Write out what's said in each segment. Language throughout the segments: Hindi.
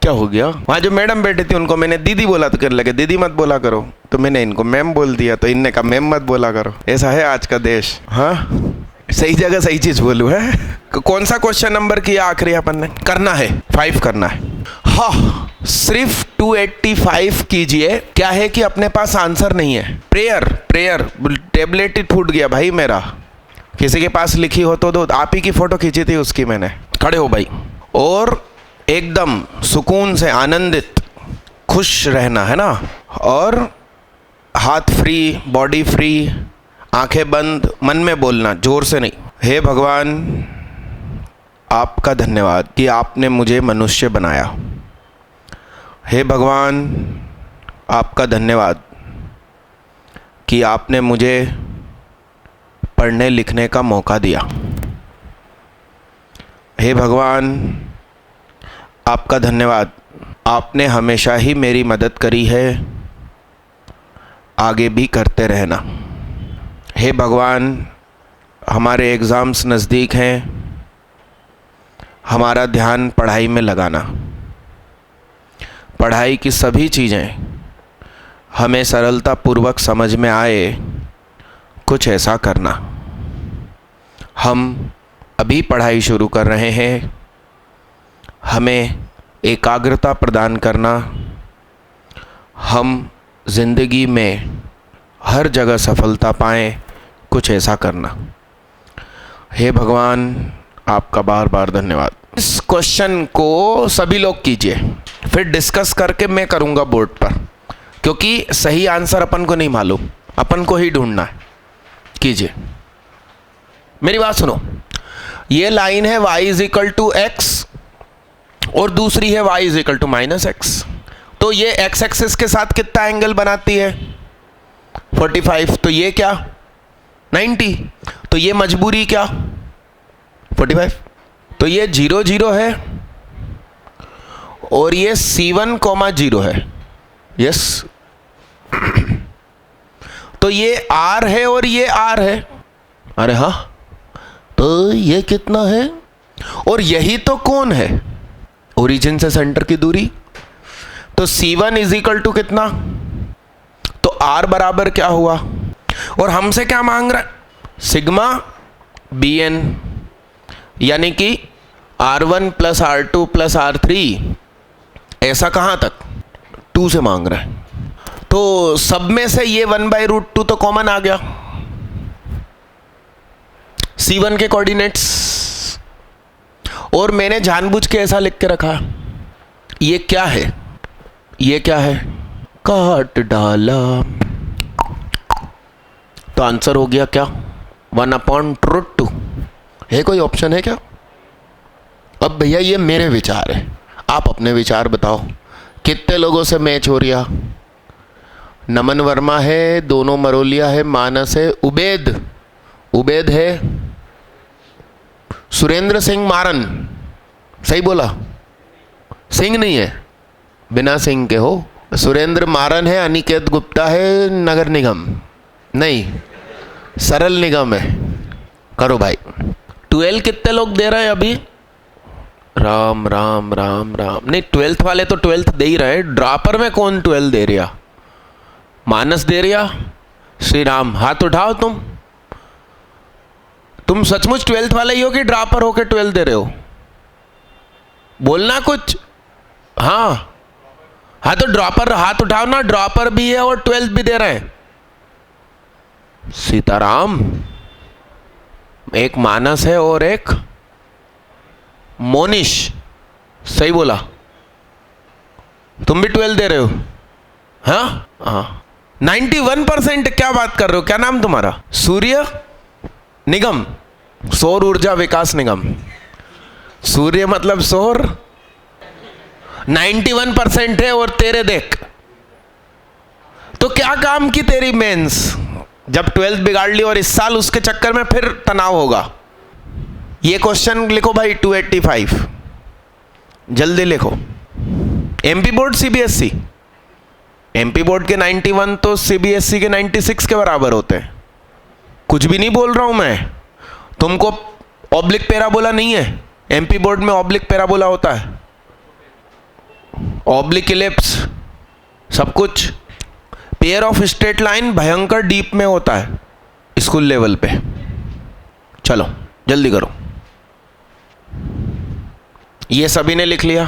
क्या हो गया? वहाँ जो मैडम बैठी थी उनको मैंने दीदी बोला तो कहने लगे दीदी मत बोला करो, तो मैंने इनको मैम बोल दिया तो इनने कहा मैम मत बोला करो। ऐसा है आज का देश। हाँ, सही जगह सही चीज बोलूं है। कौन सा क्वेश्चन नंबर किया आखिरी अपन ने? करना है 5 करना है। हाँ, सिर्फ 285 कीजिए। क्या है कि अपने पास आंसर नहीं है। प्रेयर टेबलेट ही फूट गया भाई मेरा। किसी के पास लिखी हो तो दो। आप ही की फोटो खींची थी उसकी मैंने। खड़े हो भाई, और एकदम सुकून से आनंदित खुश रहना है ना, और हाथ फ्री, बॉडी फ्री, आंखें बंद, मन में बोलना, जोर से नहीं। हे भगवान, आपका धन्यवाद कि आपने मुझे मनुष्य बनाया। हे भगवान, आपका धन्यवाद कि आपने मुझे पढ़ने लिखने का मौका दिया। हे भगवान, आपका धन्यवाद, आपने हमेशा ही मेरी मदद करी है, आगे भी करते रहना। हे भगवान, हमारे एग्ज़ाम्स नज़दीक हैं, हमारा ध्यान पढ़ाई में लगाना। पढ़ाई की सभी चीज़ें हमें सरलतापूर्वक समझ में आए, कुछ ऐसा करना। हम अभी पढ़ाई शुरू कर रहे हैं, हमें एकाग्रता प्रदान करना। हम जिंदगी में हर जगह सफलता पाएं, कुछ ऐसा करना। हे भगवान, आपका बार बार धन्यवाद। इस क्वेश्चन को सभी लोग कीजिए, फिर डिस्कस करके मैं करूँगा बोर्ड पर, क्योंकि सही आंसर अपन को नहीं मालूम, अपन को ही ढूंढना है। कीजिए, मेरी बात सुनो। ये लाइन है y = x और दूसरी है y = -x। तो ये x एक्सिस के साथ कितना एंगल बनाती है? 45। तो ये क्या? 90। तो ये मजबूरी क्या? 45। तो ये 0 0 है और ये C1, 0 है। यस। तो ये R है और ये R है। अरे हाँ, तो ये कितना है? और यही तो कौन है? ओरिजिन से सेंटर की दूरी। तो C1 = कितना? तो R बराबर क्या हुआ? और हमसे क्या मांग रहा है? सिग्मा BN, यानी कि R1 + R2 + R3। ऐसा कहाँ तक? 2 से मांग रहा है। तो सब में से ये 1/√2 तो कॉमन आ गया। C1 के कोऑर्डिनेट्स, और मैंने जानबूझ के ऐसा लिख के रखा। ये क्या है? ये क्या है? काट डाला। तो आंसर हो गया क्या? 1/√2। है कोई ऑप्शन है क्या? अब भैया ये मेरे विचार है, आप अपने विचार बताओ। कितने लोगों से मैच हो रहा? नमन वर्मा है, दोनों मरोलिया है, मानस है, उबैद है, सुरेंद्र सिंह मारन। सही बोला? सिंह नहीं है, बिना सिंह के हो। सुरेंद्र मारन है, अनिकेत गुप्ता है, नगर निगम नहीं, सरल निगम है। करो भाई। 12 कितने लोग दे रहे हैं अभी? राम राम राम राम। नहीं, 12th वाले तो 12th दे ही रहे। ड्रॉपर में कौन 12 दे रहा? मानस दे रहा? श्री राम, हाथ उठाओ। तुम सचमुच 12th वाले ही हो कि ड्रॉपर हो के 12 दे रहे हो? बोलना कुछ। हाँ हाँ, तो ड्रॉपर हाथ उठाओ ना। ड्रॉपर भी है और 12th भी दे रहे हैं। सीताराम, एक मानस है और एक मोनिश। सही बोला? तुम भी 12 दे रहे हो? हाँ हाँ, 91%। क्या बात कर रहे हो? क्या नाम तुम्हारा? सूर्य निगम, सौर ऊर्जा विकास निगम। सूर्य मतलब सौर। 91% है और तेरे देख। तो क्या काम की तेरी मेंस, जब 12th बिगाड़ ली और इस साल उसके चक्कर में फिर तनाव होगा। ये क्वेश्चन लिखो भाई, 285 जल्दी लिखो। MP board CBSE, MP board के 91 तो सीबीएसई के 96 के बराबर होते हैं। कुछ भी नहीं बोल रहा हूं मैं। तुमको ऑब्लिक पैराबोला नहीं है? एमपी बोर्ड में ऑब्लिक पैराबोला होता है। ऑब्लिक इलिप्स, सब कुछ। पेयर ऑफ स्ट्रेट लाइन भयंकर डीप में होता है स्कूल लेवल पे। चलो जल्दी करो। ये सभी ने लिख लिया,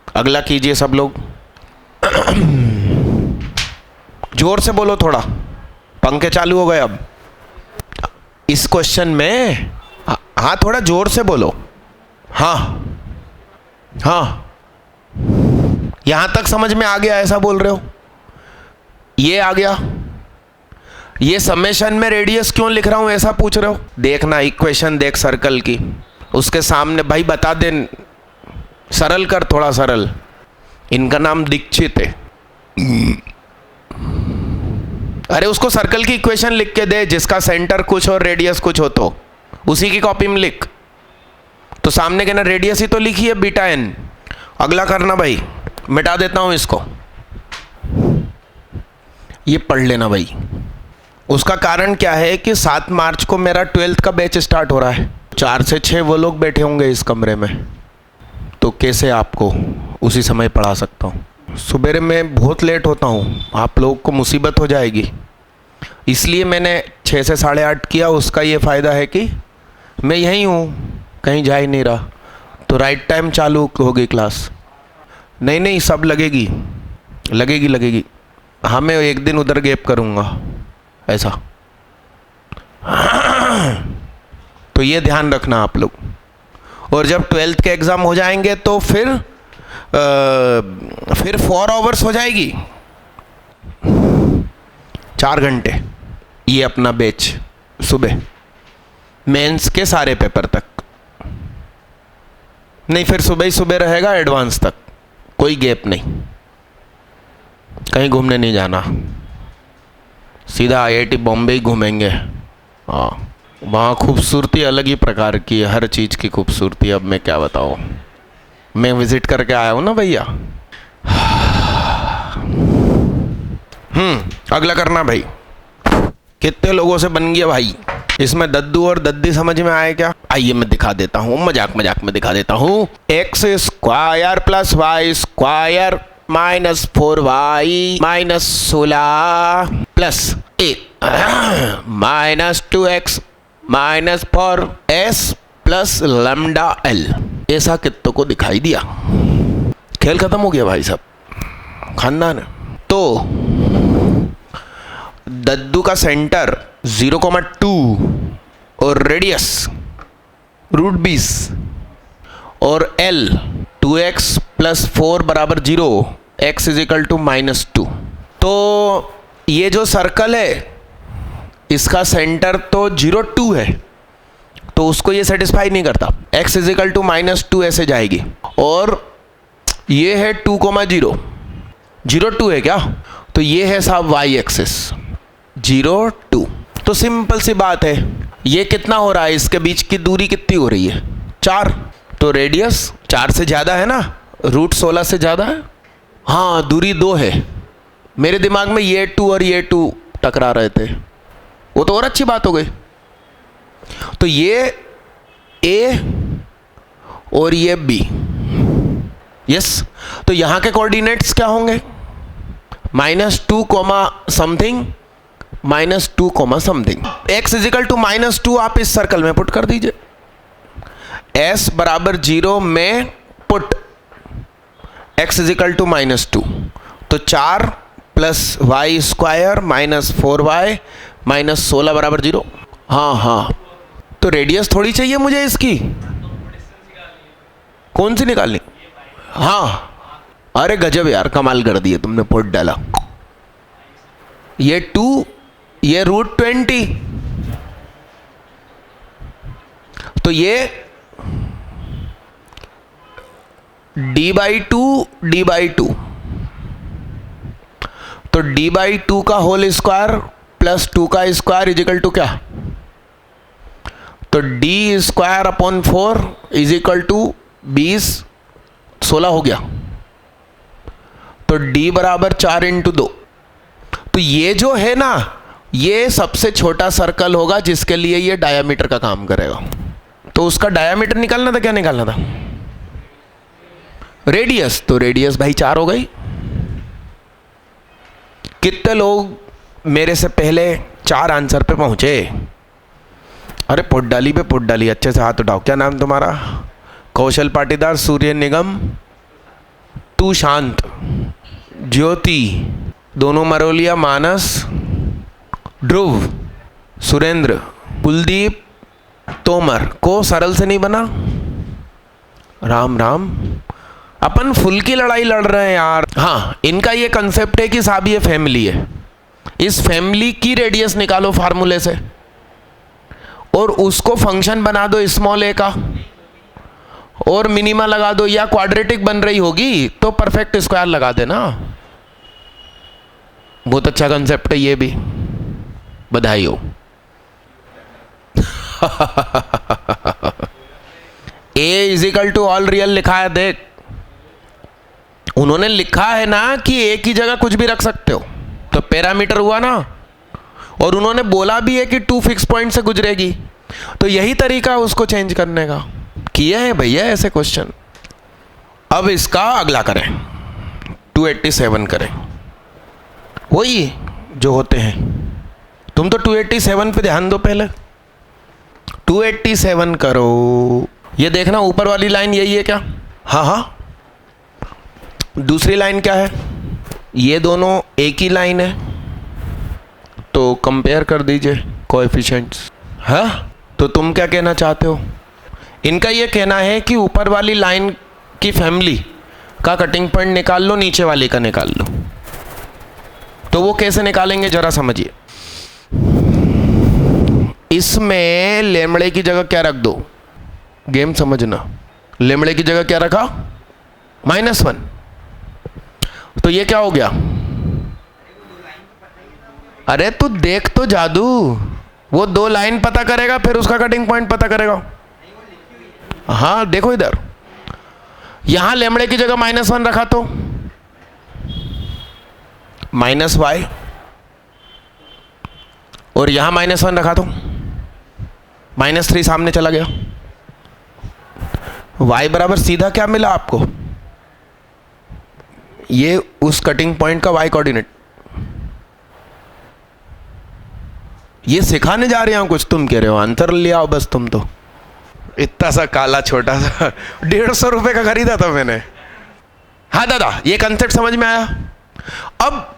अगला कीजिए सब लोग। जोर से बोलो थोड़ा, पंखे चालू हो गए अब इस क्वेश्चन में। हाँ थोड़ा जोर से बोलो। हाँ हाँ, यहां तक समझ में आ गया ऐसा बोल रहे हो? ये आ गया। ये समेशन में रेडियस क्यों लिख रहा हूं ऐसा पूछ रहे हो? देखना इक्वेशन देख सर्कल की, उसके सामने भाई बता दे, सरल कर थोड़ा सरल। इनका नाम दीक्षित है। अरे उसको सर्कल की इक्वेशन लिख के दे, जिसका सेंटर कुछ और रेडियस कुछ हो, तो उसी की कॉपी में लिख। तो सामने कहना रेडियस ही तो लिखी है बीटा एन। अगला करना भाई, मिटा देता हूं इसको, ये पढ़ लेना भाई। उसका कारण क्या है कि 7 मार्च को मेरा 12th का बैच स्टार्ट हो रहा है। 4 से 6 वो लोग बैठे होंगे इस कमरे में, तो कैसे आपको उसी समय पढ़ा सकता हूँ? सुबह में बहुत लेट होता हूँ, आप लोगों को मुसीबत हो जाएगी, इसलिए मैंने 6 से 8:30 किया। उसका ये फ़ायदा है कि मैं यहीं हूँ, कहीं जा ही नहीं रहा, तो राइट टाइम चालू होगी क्लास। नहीं सब लगेगी लगेगी लगेगी। हाँ मैं एक दिन उधर गैप करूँगा ऐसा। तो ये ध्यान रखना आप लोग। और जब 12th के एग्ज़ाम हो जाएंगे तो फिर 4 आवर्स हो जाएगी, 4 घंटे ये अपना बैच सुबह, मेंस के सारे पेपर तक। नहीं फिर सुबह ही सुबह रहेगा एडवांस तक, कोई गैप नहीं। कहीं घूमने नहीं जाना, सीधा IIT बॉम्बे ही घूमेंगे। हाँ वहाँ खूबसूरती अलग ही प्रकार की है, हर चीज़ की खूबसूरती। अब मैं क्या बताऊँ, मैं विजिट करके आया हूँ ना भैया। अगला करना भाई। कितने लोगों से बन गया भाई? इसमें दद्दू और दद्दी समझ में आए क्या? आइए मैं दिखा देता हूँ, मजाक मजाक में दिखा देता हूँ। x² + y² -4y -16 + 1 -2x -4s + λl। ऐसा कितनों को दिखाई दिया? खेल खत्म हो गया भाई साहब, खानदान। तो दद्दू का सेंटर 0,2 और रेडियस √20 और L 2x + 4 = 0, x = -2। तो ये जो सर्कल है इसका सेंटर तो 0,2 है, तो उसको ये सेटिस्फाई नहीं करता। x = -2 ऐसे जाएगी, और ये है 2,0, 0,2 है क्या? तो ये है साहब y एक्सिस 0,2। तो सिंपल सी बात है, ये कितना हो रहा है, इसके बीच की दूरी कितनी हो रही है? 4। तो रेडियस 4 से ज़्यादा है ना, √16 से ज़्यादा है। हाँ दूरी 2 है। मेरे दिमाग में ये 2 और ये 2 टकरा रहे थे, वो तो और अच्छी बात हो गई। तो ये A और ये B, यस। तो यहाँ के कोऑर्डिनेट्स क्या होंगे? -2, समथिंग, -2, समथिंग। x = -2 आप इस सर्कल में पुट कर दीजिए। s = 0 में पुट x = -2, तो 4 + y² -4y -16 = 0। हाँ तो रेडियस थोड़ी चाहिए मुझे इसकी, कौन सी निकालनी? हाँ अरे गजब यार, कमाल कर दिए तुमने, पुट डाला। ये 2, ये √20, तो ये d/2 तो d/2 का होल स्क्वायर + 2 का स्क्वायर = क्या? तो d² / 4 = 20, 16 हो गया। तो d = 4 × 2। तो ये जो है ना, ये सबसे छोटा सर्कल होगा जिसके लिए ये डायामीटर का काम करेगा। तो उसका डायामीटर निकालना था, क्या निकालना था? रेडियस, तो रेडियस भाई 4 हो गई। कितने लोग मेरे से पहले 4 आंसर पे पहुंचे? अरे पुट डाली पे पुट डाली, अच्छे से हाथ उठाओ। क्या नाम तुम्हारा? कौशल पाटीदार, सूर्य निगम, तू शांत, ज्योति, दोनों मरोलिया, मानस, ध्रुव, सुरेंद्र, कुलदीप, तोमर। को सरल से नहीं बना? राम राम, अपन फुल की लड़ाई लड़ रहे हैं यार। हाँ, इनका ये कंसेप्ट है कि साहब ये फैमिली है, इस फैमिली की रेडियस निकालो फार्मूले से और उसको फंक्शन बना दो स्मॉल ए का और मिनिमा लगा दो, या क्वाड्रेटिक बन रही होगी तो परफेक्ट स्क्वायर लगा देना। बहुत अच्छा कंसेप्ट है ये भी, बधाई हो। A is equal to all real लिखा है, देख उन्होंने लिखा है ना कि ए की जगह कुछ भी रख सकते हो, तो पैरामीटर हुआ ना। और उन्होंने बोला भी है कि 2 फिक्स पॉइंट से गुजरेगी, तो यही तरीका है उसको चेंज करने का। किए हैं भैया ऐसे क्वेश्चन। अब इसका अगला करें, 287 करें, वही जो होते हैं। तुम तो 287 पे ध्यान दो पहले। 287 करो, ये देखना ऊपर वाली लाइन यही है क्या? हाँ हाँ। दूसरी लाइन क्या है? ये दोनों एक ही लाइन है, तो कंपेयर कर दीजिए कोएफिशिएंट्स। हाँ, तो तुम क्या कहना चाहते हो? इनका ये कहना है कि ऊपर वाली लाइन की फैमिली का कटिंग पॉइंट निकाल लो, नीचे वाली का निकाल लो। तो वो कैसे निकालेंगे जरा समझिए। इसमें लेमड़े की जगह क्या रख दो? गेम समझना। लेमड़े की जगह क्या रखा? -1। तो ये क्या हो गया? अरे तू देख तो जादू, वो 2 लाइन पता करेगा फिर उसका कटिंग पॉइंट पता करेगा। हाँ देखो इधर, यहां लेमड़े की जगह -1 रखा तो -y, और यहां -1 रखा तो -3 सामने चला गया। y बराबर सीधा क्या मिला आपको? ये उस कटिंग पॉइंट का y कोऑर्डिनेट। ये सिखाने जा रहे हो कुछ, तुम कह रहे हो आंसर ले आओ बस। तुम तो इतना सा काला छोटा सा 150 रुपए का खरीदा था मैंने। हाँ दादा, ये कंसेप्ट समझ में आया। अब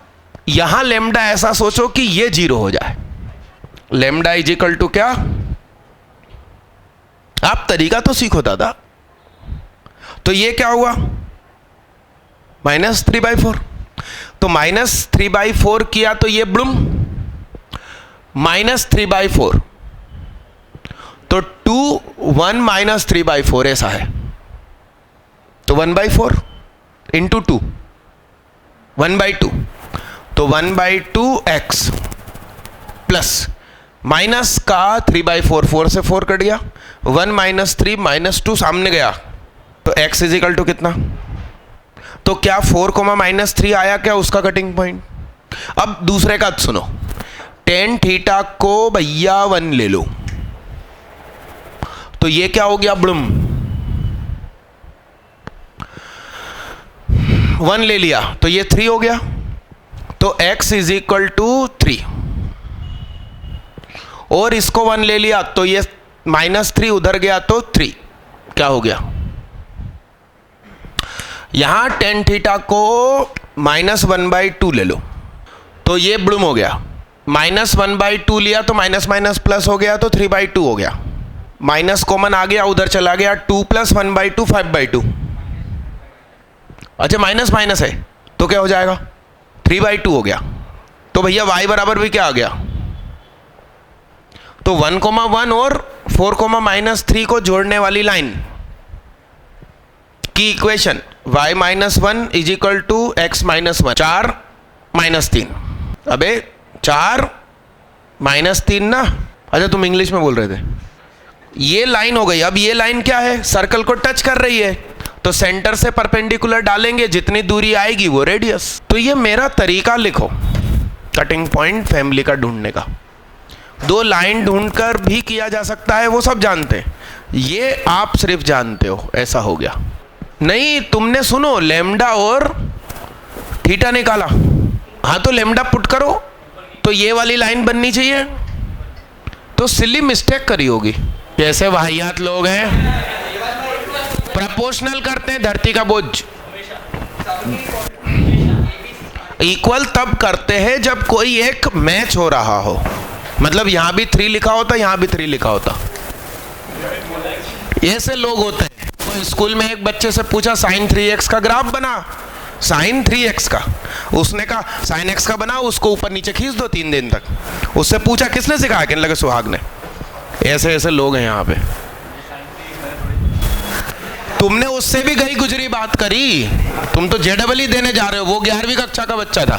यहां लेमडा ऐसा सोचो कि ये 0 हो जाए। लेमडा इज इक्वल टू क्या? आप तरीका तो सीखो दादा। तो ये क्या हुआ? -3/4। तो -3/4 किया तो ये ब्लूम -3/4, तो 2 1 -3/4 ऐसा है। तो 1/4 इंटू 2 1/2, तो 1/2 x प्लस माइनस का 3/4, 4 से 4 कट गया, 1 - 3 -2 सामने गया, तो x इज इक्वल टू कितना? तो क्या 4, -3 आया क्या उसका कटिंग पॉइंट? अब दूसरे का सुनो, tan थीटा को भैया 1 ले लो, तो ये क्या हो गया? ब्लूम 1 ले लिया तो ये 3 हो गया, तो x इज इक्वल टू 3, और इसको 1 ले लिया तो ये -3 उधर गया तो 3 क्या हो गया? यहां tan थीटा को -1/2 ले लो, तो ये ब्लूम हो गया। -1/2 लिया तो माइनस माइनस प्लस हो गया, तो 3/2 हो गया। माइनस कॉमन आ गया, उधर चला गया, 2 + 1/2 5/2। अच्छा माइनस माइनस है तो क्या हो जाएगा? 3/2 हो गया। तो भैया y बराबर भी क्या आ गया? तो 1,1 और 4,-3 को जोड़ने वाली लाइन की equation y - 1 is equal to x - 1, 4 - 3। अबे 4 - 3 ना? अच्छा तुम इंग्लिश में बोल रहे थे। ये लाइन हो गई। अब ये लाइन क्या है? सर्कल को टच कर रही है, तो सेंटर से परपेंडिकुलर डालेंगे, जितनी दूरी आएगी वो रेडियस। तो ये मेरा तरीका लिखो कटिंग पॉइंट फैमिली का ढूंढने का। 2 लाइन ढूंढकर भी किया जा सकता है, वो सब जानते हैं, ये आप सिर्फ जानते हो। ऐसा हो गया। नहीं, तुमने सुनो, लेमडा और थीटा निकाला, हाँ तो लेमडा पुट करो तो ये वाली लाइन बननी चाहिए। तो सिली मिस्टेक करी होगी। कैसे वाहियात लोग हैं, प्रोपोर्शनल करते हैं धरती का बोझ। इक्वल तब करते हैं जब कोई एक मैच हो रहा हो, मतलब यहां भी 3 लिखा होता, यहां भी 3 लिखा होता। ऐसे लोग होते हैं। तो स्कूल में एक बच्चे से पूछा sin 3x का ग्राफ बना, sin 3x का, उसने कहा sin x का बना, उसको ऊपर नीचे खींच दो 3 दिन तक। उससे पूछा किसने सिखाया, कहने लगे सुहाग ने। ऐसे ऐसे लोग हैं यहाँ पे। तुमने उससे भी गई गुजरी बात करी, तुम तो JEE देने जा रहे हो, वो 11वीं कक्षा का बच्चा था।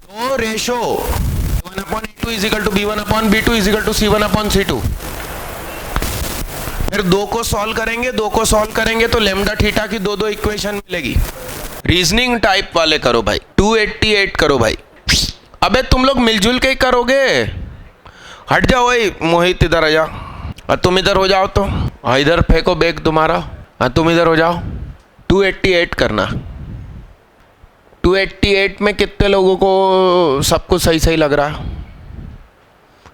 तो रेशो 1/A2 = B1/B2 = C1/C2। फिर 2 को सॉल्व करेंगे, 2 को सॉल्व करेंगे तो लेमडा थीटा की 2 इक्वेशन मिलेगी। रीजनिंग टाइप वाले करो भाई। 288 करो भाई। अबे तुम लोग मिलजुल के ही करोगे। हट जाओ भाई, मोहित इधर आ जा, और तुम इधर हो जाओ। तो इधर फेंको बैग तुम्हारा, तुम इधर हो जाओ। 288 करना। 288 में कितने लोगों को सब कुछ सही सही लग रहा?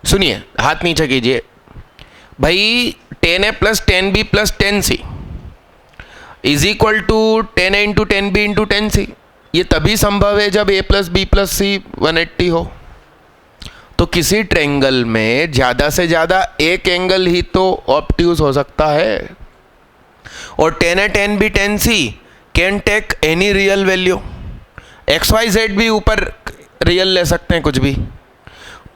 सुनिए, हाथ नीचे कीजिए भाई। 10A + 10B + 10C = 10A × 10B × 10C। ये तभी संभव है जब A + B + C 180 हो। तो किसी ट्रायंगल में ज़्यादा से ज़्यादा एक एंगल ही तो ऑब्ट्यूज हो सकता है। और 10A 10B 10C can take any real value. XYZ भी ऊपर रियल ले सकते हैं, कुछ भी।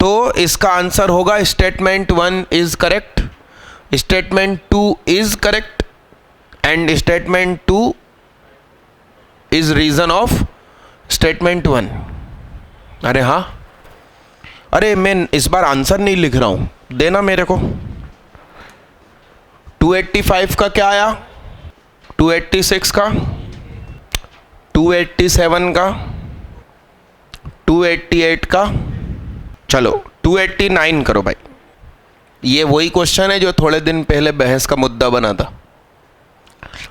तो इसका आंसर होगा statement 1 is correct, statement 2 is correct, and statement 2 is reason of statement 1। अरे हाँ, अरे मैं इस बार आंसर नहीं लिख रहा हूं, देना मेरे को। 285 का क्या आया, 286 का, 287 का, 288 का। चलो 289 करो भाई। ये वही क्वेश्चन है जो थोड़े दिन पहले बहस का मुद्दा बना था।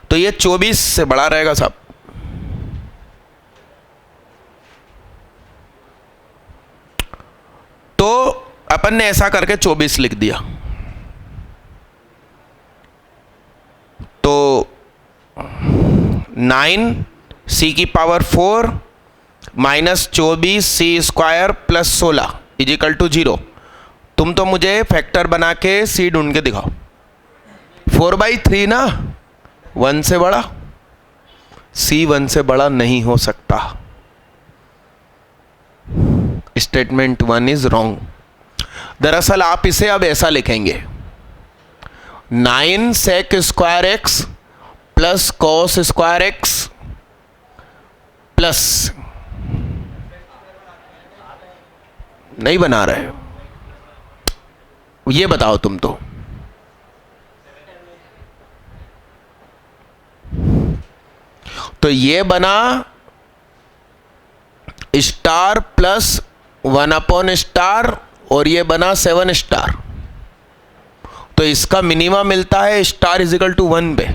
तो ये 24 से बड़ा रहेगा साहब। तो अपन ने ऐसा करके 24 लिख दिया। तो 9c⁴ -24c² + 16 = 0। तुम तो मुझे फैक्टर बना के c ढूंढ के दिखाओ। 4/3 ना, 1 से बड़ा, c 1 से बड़ा नहीं हो सकता। Statement 1 is wrong. दरअसल आप इसे अब ऐसा लिखेंगे, 9 sec² + cos² प्लस, नहीं बना रहे, ये बताओ तुम तो। तो ये बना स्टार प्लस 1/* और ये बना 7*। तो इसका मिनिमम मिलता है स्टार = 1 पे।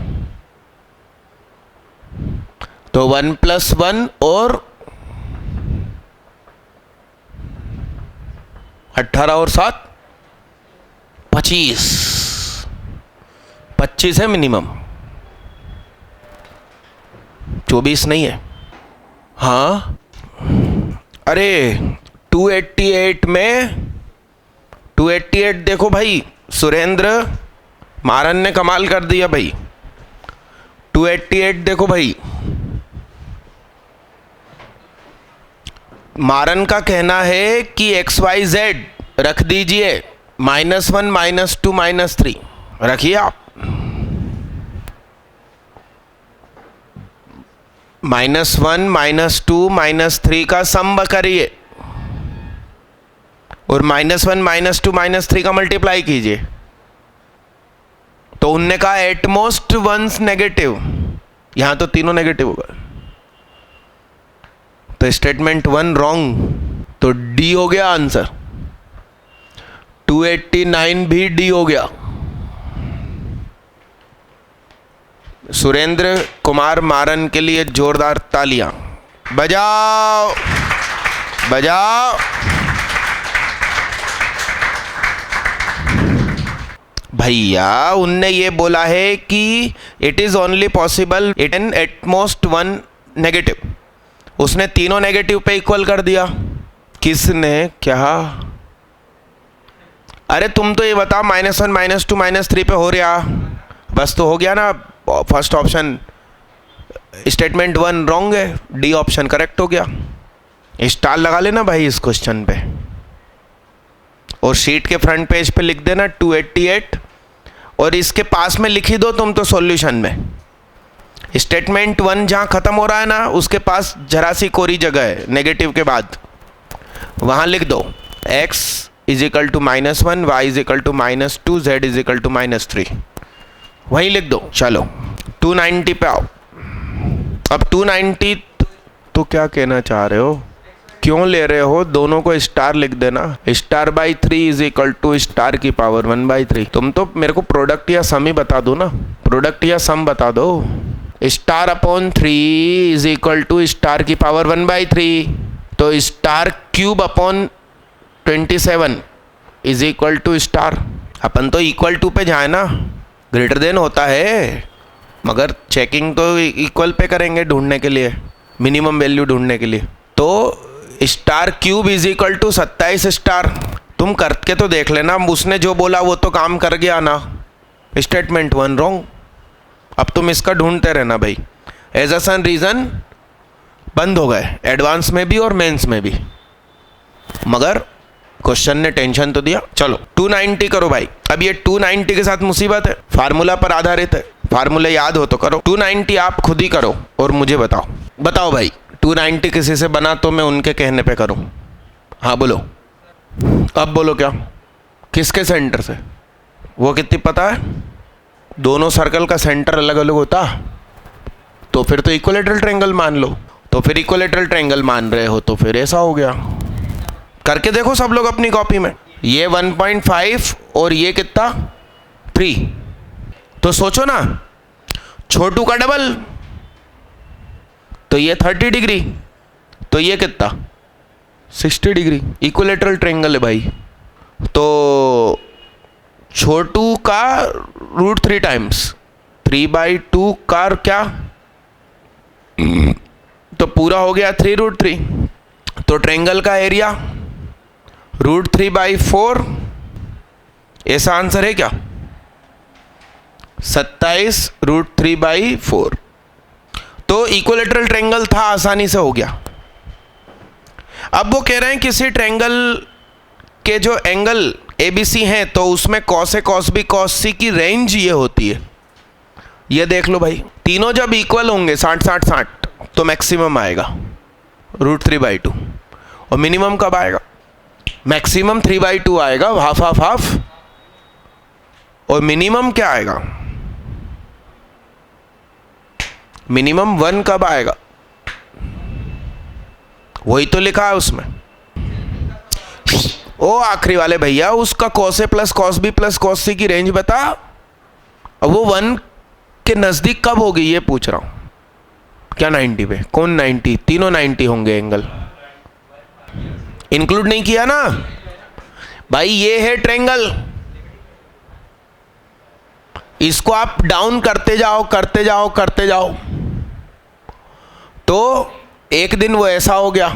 तो 1 + 1 और 18 और 7 25, 25 है मिनिमम, 24 नहीं है। हाँ, अरे 288 में 288 देखो भाई, सुरेंद्र मारन ने कमाल कर दिया भाई। 288 देखो भाई, मारन का कहना है कि XYZ रख दीजिए, -1 -2 -3 रखिए आप। -1 -2 -3 का सम करिए और -1 -2 -3 का मल्टीप्लाई कीजिए। तो उनने कहा एटमोस्ट वंस नेगेटिव, यहां तो तीनों नेगेटिव होगा। तो स्टेटमेंट 1 रॉन्ग, तो डी हो गया आंसर। 289 भी डी हो गया। सुरेंद्र कुमार मारन के लिए जोरदार तालियां बजाओ बजाओ। भैया उनने ये बोला है कि it is only possible it an at most one negative, उसने तीनों नेगेटिव पे इक्वल कर दिया। किसने? क्या? अरे तुम तो ये बता, -1 -2 -3 पे हो रहा, बस तो हो गया ना। फर्स्ट ऑप्शन स्टेटमेंट 1 रॉन्ग है, डी ऑप्शन करेक्ट हो गया। स्टार लगा लेना भाई इस क्वेश्चन पे और शीट के फ्रंट पेज पे लिख देना 288 और इसके पास में लिख ही दो तुम तो सॉल्यूशन में। स्टेटमेंट 1 जहाँ ख़त्म हो रहा है ना, उसके पास जरा सी कोरी जगह है नेगेटिव के बाद, वहाँ लिख दो x = -1, y = -2, z = -3, वहीं लिख दो। चलो 290 पे आओ। अब 290 तो क्या कहना चाह रहे हो, क्यों ले रहे हो? दोनों को स्टार लिख देना, (3) = स्टार की पावर 1/3। तुम तो मेरे को प्रोडक्ट या सम ही बता दो ना, प्रोडक्ट या सम बता दो। स्टार अपॉन 3 = स्टार की पावर 1/3, तो स्टार क्यूब अपॉन 27 = स्टार। अपन तो इक्वल टू पे जाए ना, ग्रेटर देन होता है, मगर चेकिंग तो इक्वल पे करेंगे ढूंढने के लिए, मिनिमम वैल्यू ढूंढने के लिए। तो स्टार क्यूब = 27 स्टार। तुम करके तो देख लेना, उसने जो बोला वो तो काम कर गया ना। Statement 1 wrong. अब तुम इसका ढूंढते रहना भाई। एजसन रीज़न बंद हो गए एडवांस में भी और मेंस में भी, मगर क्वेश्चन ने टेंशन तो दिया। चलो 290 करो भाई। अब ये 290 के साथ मुसीबत है, फार्मूला पर आधारित है, फार्मूला याद हो तो करो। 290 आप खुद ही करो और मुझे बताओ। बताओ भाई 290 किसी से बना तो मैं उनके कहने पे करूं। हाँ बोलो, अब बोलो क्या, किसके सेंटर से? वो कितनी पता है? दोनों सर्कल का सेंटर अलग अलग होता तो फिर तो इक्विलेटरल ट्रायंगल मान लो। तो फिर इक्विलेटरल ट्रायंगल मान रहे हो तो फिर ऐसा हो गया। करके देखो सब लोग अपनी कॉपी में। ये 1.5 और ये कितना 3, तो सोचो ना, छोटू का डबल तो ये 30 डिग्री, तो ये कितना 60 डिग्री। इक्विलेटरल ट्रायंगल है भाई। तो छोटू का √3 टाइम्स 3/2 का क्या, तो पूरा हो गया 3√3। तो ट्रायंगल का एरिया √3/4, ऐसा आंसर है क्या? 27 √3/4। तो इक्विलेटरल ट्रायंगल था, आसानी से हो गया। अब वो कह रहे हैं किसी ट्रायंगल के जो एंगल ABC हैं तो उसमें cos A cos B cos C की रेंज ये होती है। ये देख लो भाई, तीनों जब इक्वल होंगे 60-60-60 तो मैक्सिमम आएगा √3/2 और मिनिमम कब आएगा? मैक्सिमम 3/2 आएगा, हाफ, और मिनिमम क्या आएगा? मिनिमम 1 कब आएगा? वही तो लिखा है उसमें। ओ आखिरी वाले भैया, उसका cos A + cos B + cos C की रेंज बता। अब वो 1 के नजदीक कब होगी ये पूछ रहा हूं। क्या 90 पे? कौन 90? तीनों 90 होंगे एंगल। इंक्लूड नहीं किया ना भाई। ये है ट्रायंगल, इसको आप डाउन करते जाओ तो एक दिन वो ऐसा हो गया,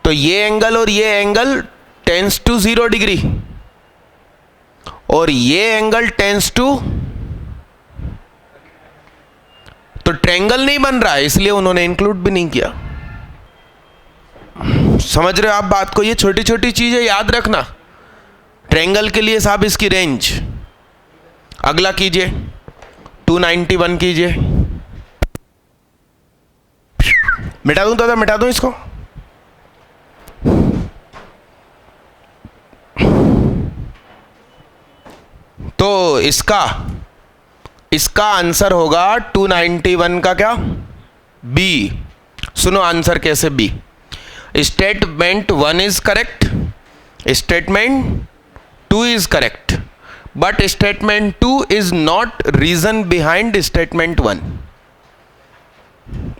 तो ये एंगल और ये एंगल टेंस टू 0 डिग्री और ये एंगल टेंस टू, तो ट्रायंगल नहीं बन रहा है, इसलिए उन्होंने इंक्लूड भी नहीं किया। समझ रहे हो आप बात को? ये छोटी छोटी चीजें याद रखना। ट्रायंगल के लिए साहब इसकी रेंज। अगला कीजिए 291 कीजिए। मिटा दूं दादा, मिटा दूं इसको? तो इसका आंसर होगा 291 का क्या? बी। सुनो आंसर कैसे B. Statement 1 is correct, statement 2 is correct, but statement 2 is not reason behind statement 1।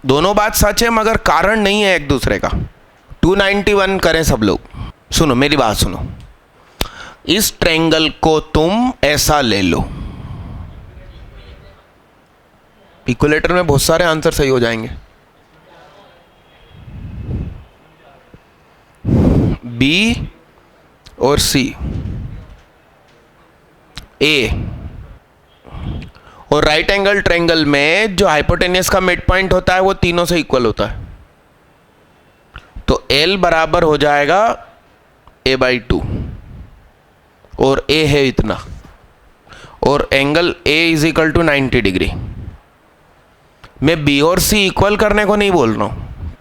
दोनों बात सच है मगर कारण नहीं है एक दूसरे का। 291 करें सब लोग। सुनो मेरी बात सुनो, इस ट्रायंगल को तुम ऐसा ले लो, इक्विलेटर में बहुत सारे आंसर सही हो जाएंगे। बी और सी, ए और राइट एंगल ट्रायंगल में जो हाइपोटेनियस का मिड पॉइंट होता है वो तीनों से इक्वल होता है। तो एल बराबर हो जाएगा a/2 और ए है इतना, और angle A is equal to 90 degree. मैं बी और सी इक्वल करने को नहीं बोल रहा हूं,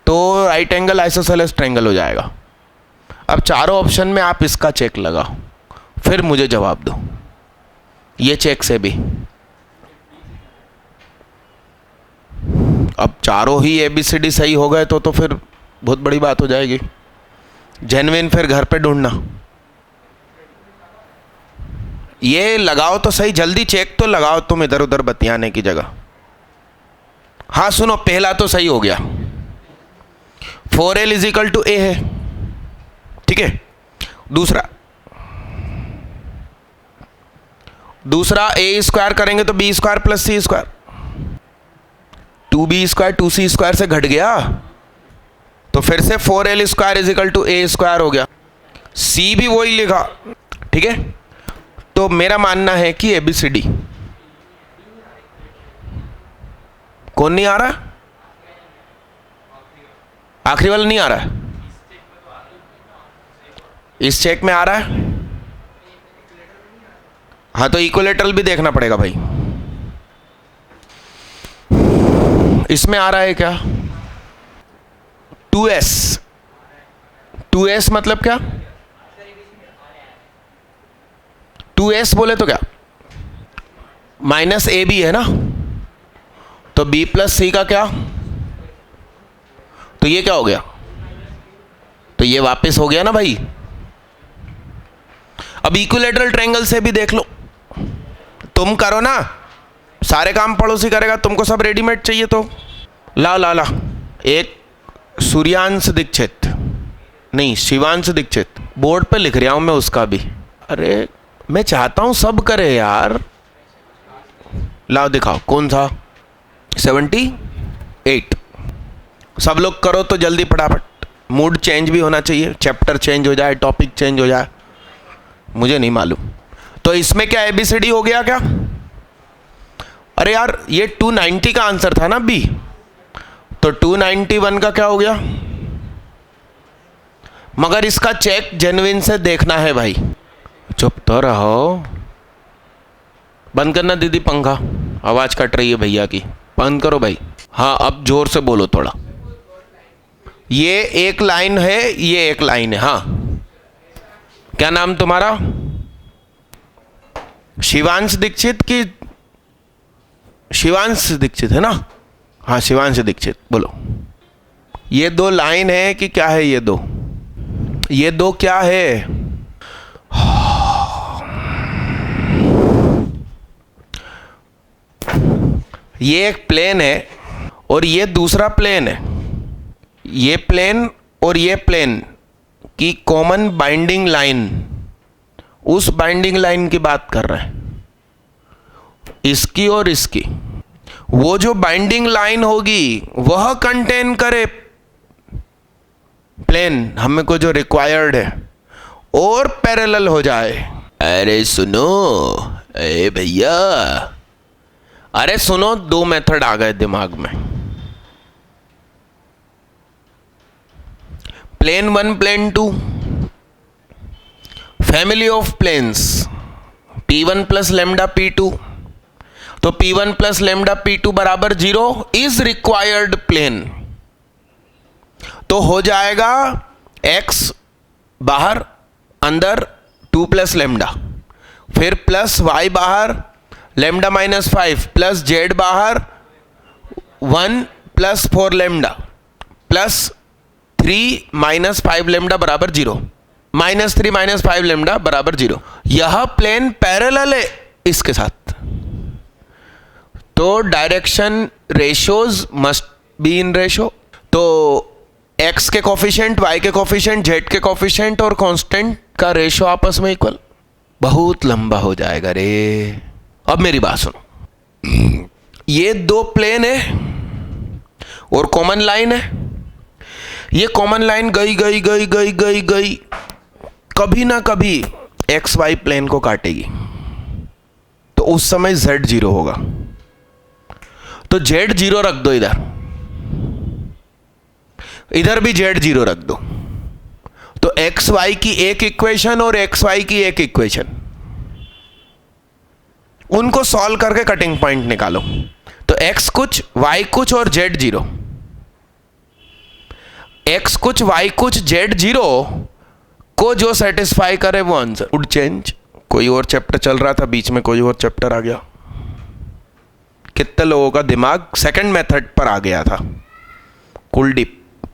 तो राइट एंगल आइसोसेलेस ट्रायंगल हो जाएगा। अब चारों ऑप्शन में आप इसका चेक लगाओ, फिर मुझे जवाब दो। ये चेक से भी अब चारों ही ABCD सही हो गए तो फिर बहुत बड़ी बात हो जाएगी। जेन्युइन फिर घर पे ढूंढना। ये लगाओ तो सही, जल्दी चेक तो लगाओ तुम इधर उधर बतियाने की जगह। हाँ सुनो, पहला तो सही हो गया, 4L इज इक्वल टू ए है, ठीक है। दूसरा ए स्क्वायर करेंगे तो B square plus C square, 2b square 2c square से घट गया तो फिर से 4L square is equal to A square हो गया। सी भी वही लिखा, ठीक है। तो मेरा मानना है कि ABCD कौन नहीं आ रहा, आखिरी वाला नहीं आ रहा है, इस चेक में आ रहा है। हाँ तो इक्विलेटरल भी देखना पड़ेगा भाई। इसमें आ रहा है क्या 2s, 2s मतलब क्या, 2s बोले तो क्या माइनस AB है ना, तो B प्लस C का क्या, तो ये क्या हो गया, तो ये वापस हो गया ना भाई। अब इक्विलेटरल ट्रायंगल से भी देख लो, तुम करो ना, सारे काम पड़ोसी करेगा, तुमको सब रेडीमेड चाहिए तो ला एक सूर्यांश दीक्षित नहीं शिवांश दीक्षित, बोर्ड पे लिख रहा हूं मैं उसका भी। अरे मैं चाहता हूं सब करे यार, लाओ दिखाओ कौन सा, 78। सब लोग करो तो जल्दी फटाफट, मूड चेंज भी होना चाहिए, चैप्टर चेंज हो जाए, टॉपिक चेंज हो जाए, मुझे नहीं मालूम। तो इसमें क्या ABCD हो गया क्या, अरे यार ये 290 का आंसर था ना बी, तो 291 का क्या हो गया, मगर इसका चेक जेन्युइन से देखना है भाई। चुप तो रहो, बंद करना दीदी पंखा, आवाज कट रही है भैया की, बंद करो भाई। हाँ अब जोर से बोलो थोड़ा। ये एक लाइन है, ये एक लाइन है। हाँ क्या नाम तुम्हारा, शिवांश दीक्षित की, शिवांश दीक्षित है ना, हाँ शिवांश दीक्षित, बोलो। ये दो लाइन है कि क्या है, ये दो क्या है, ये एक प्लेन है और ये दूसरा प्लेन है। ये प्लेन और ये प्लेन की कॉमन बाइंडिंग लाइन, उस बाइंडिंग लाइन की बात कर रहे हैं, इसकी और इसकी। वो जो बाइंडिंग लाइन होगी वह कंटेन करे प्लेन हमें को जो रिक्वायर्ड है और पैरेलल हो जाए। अरे सुनो ए भैया, अरे सुनो, दो मेथड आ गए दिमाग में, plane 1 plane 2, family of planes P1 plus lambda P2, तो P1 प्लस लेमडा P2 बराबर 0 इज रिक्वायर्ड प्लेन। तो हो जाएगा x बाहर अंदर 2 प्लस लेमडा, फिर प्लस y बाहर लेमडा माइनस 5 प्लस z बाहर 1 plus 4 lambda plus 3 minus 5 lambda बराबर 0। -3 -5 लेमडा बराबर 0। यह प्लेन पैरेलल है इसके साथ, तो direction ratios must be in ratio. तो x के कोफिशिएंट, y के कोफिशिएंट, z के कोफिशिएंट और कांस्टेंट का रेशो आपस में इक्वल। बहुत लंबा हो जाएगा रे। अब मेरी बात सुनो, ये दो प्लेन है और कॉमन लाइन है। ये कॉमन लाइन गई गई गई गई गई गई, कभी ना कभी एक्स वाई प्लेन को काटेगी, तो उस समय z 0 होगा। तो z 0 रख दो, इधर भी z 0 रख दो। तो एक्स वाई की एक इक्वेशन और एक्स वाई की एक इक्वेशन, उनको सॉल्व करके कटिंग पॉइंट निकालो। तो x कुछ, y कुछ और z 0। x कुछ, y कुछ, z 0 को जो सेटिस्फाई करे वो आंसर। Would change. कोई और चैप्टर चल रहा था, बीच में कोई और चैप्टर आ गया। कितने लोगों का दिमाग सेकंड मेथड पर आ गया था, कुलदीप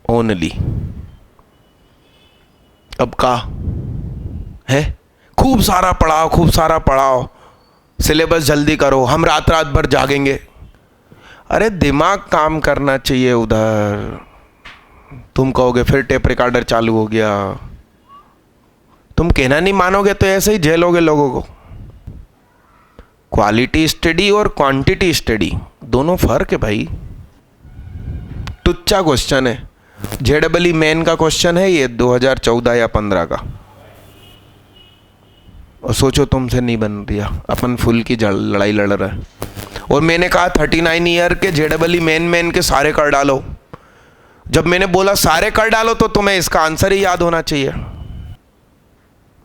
ओनली। अब का है, खूब सारा पढ़ाओ, खूब सारा पढ़ाओ, सिलेबस जल्दी करो, हम रात रात भर जागेंगे। अरे दिमाग काम करना चाहिए उधर। तुम कहोगे फिर टेप रिकॉर्डर चालू हो गया। तुम कहना नहीं मानोगे तो ऐसे ही झेलोगे लोगों को। क्वालिटी स्टडी और क्वांटिटी स्टडी दोनों फर्क है भाई। टुच्चा क्वेश्चन है, जेडबली मेन का क्वेश्चन है ये, 2014 या 15 का। और सोचो तुमसे नहीं बन दिया, अपन फुल की लड़ाई लड़ रहा है। और मैंने कहा 39 ईयर के जेडबली मेन के सारे कर डालो। जब मैंने बोला सारे कर डालो तो तुम्हें इसका आंसर ही याद होना चाहिए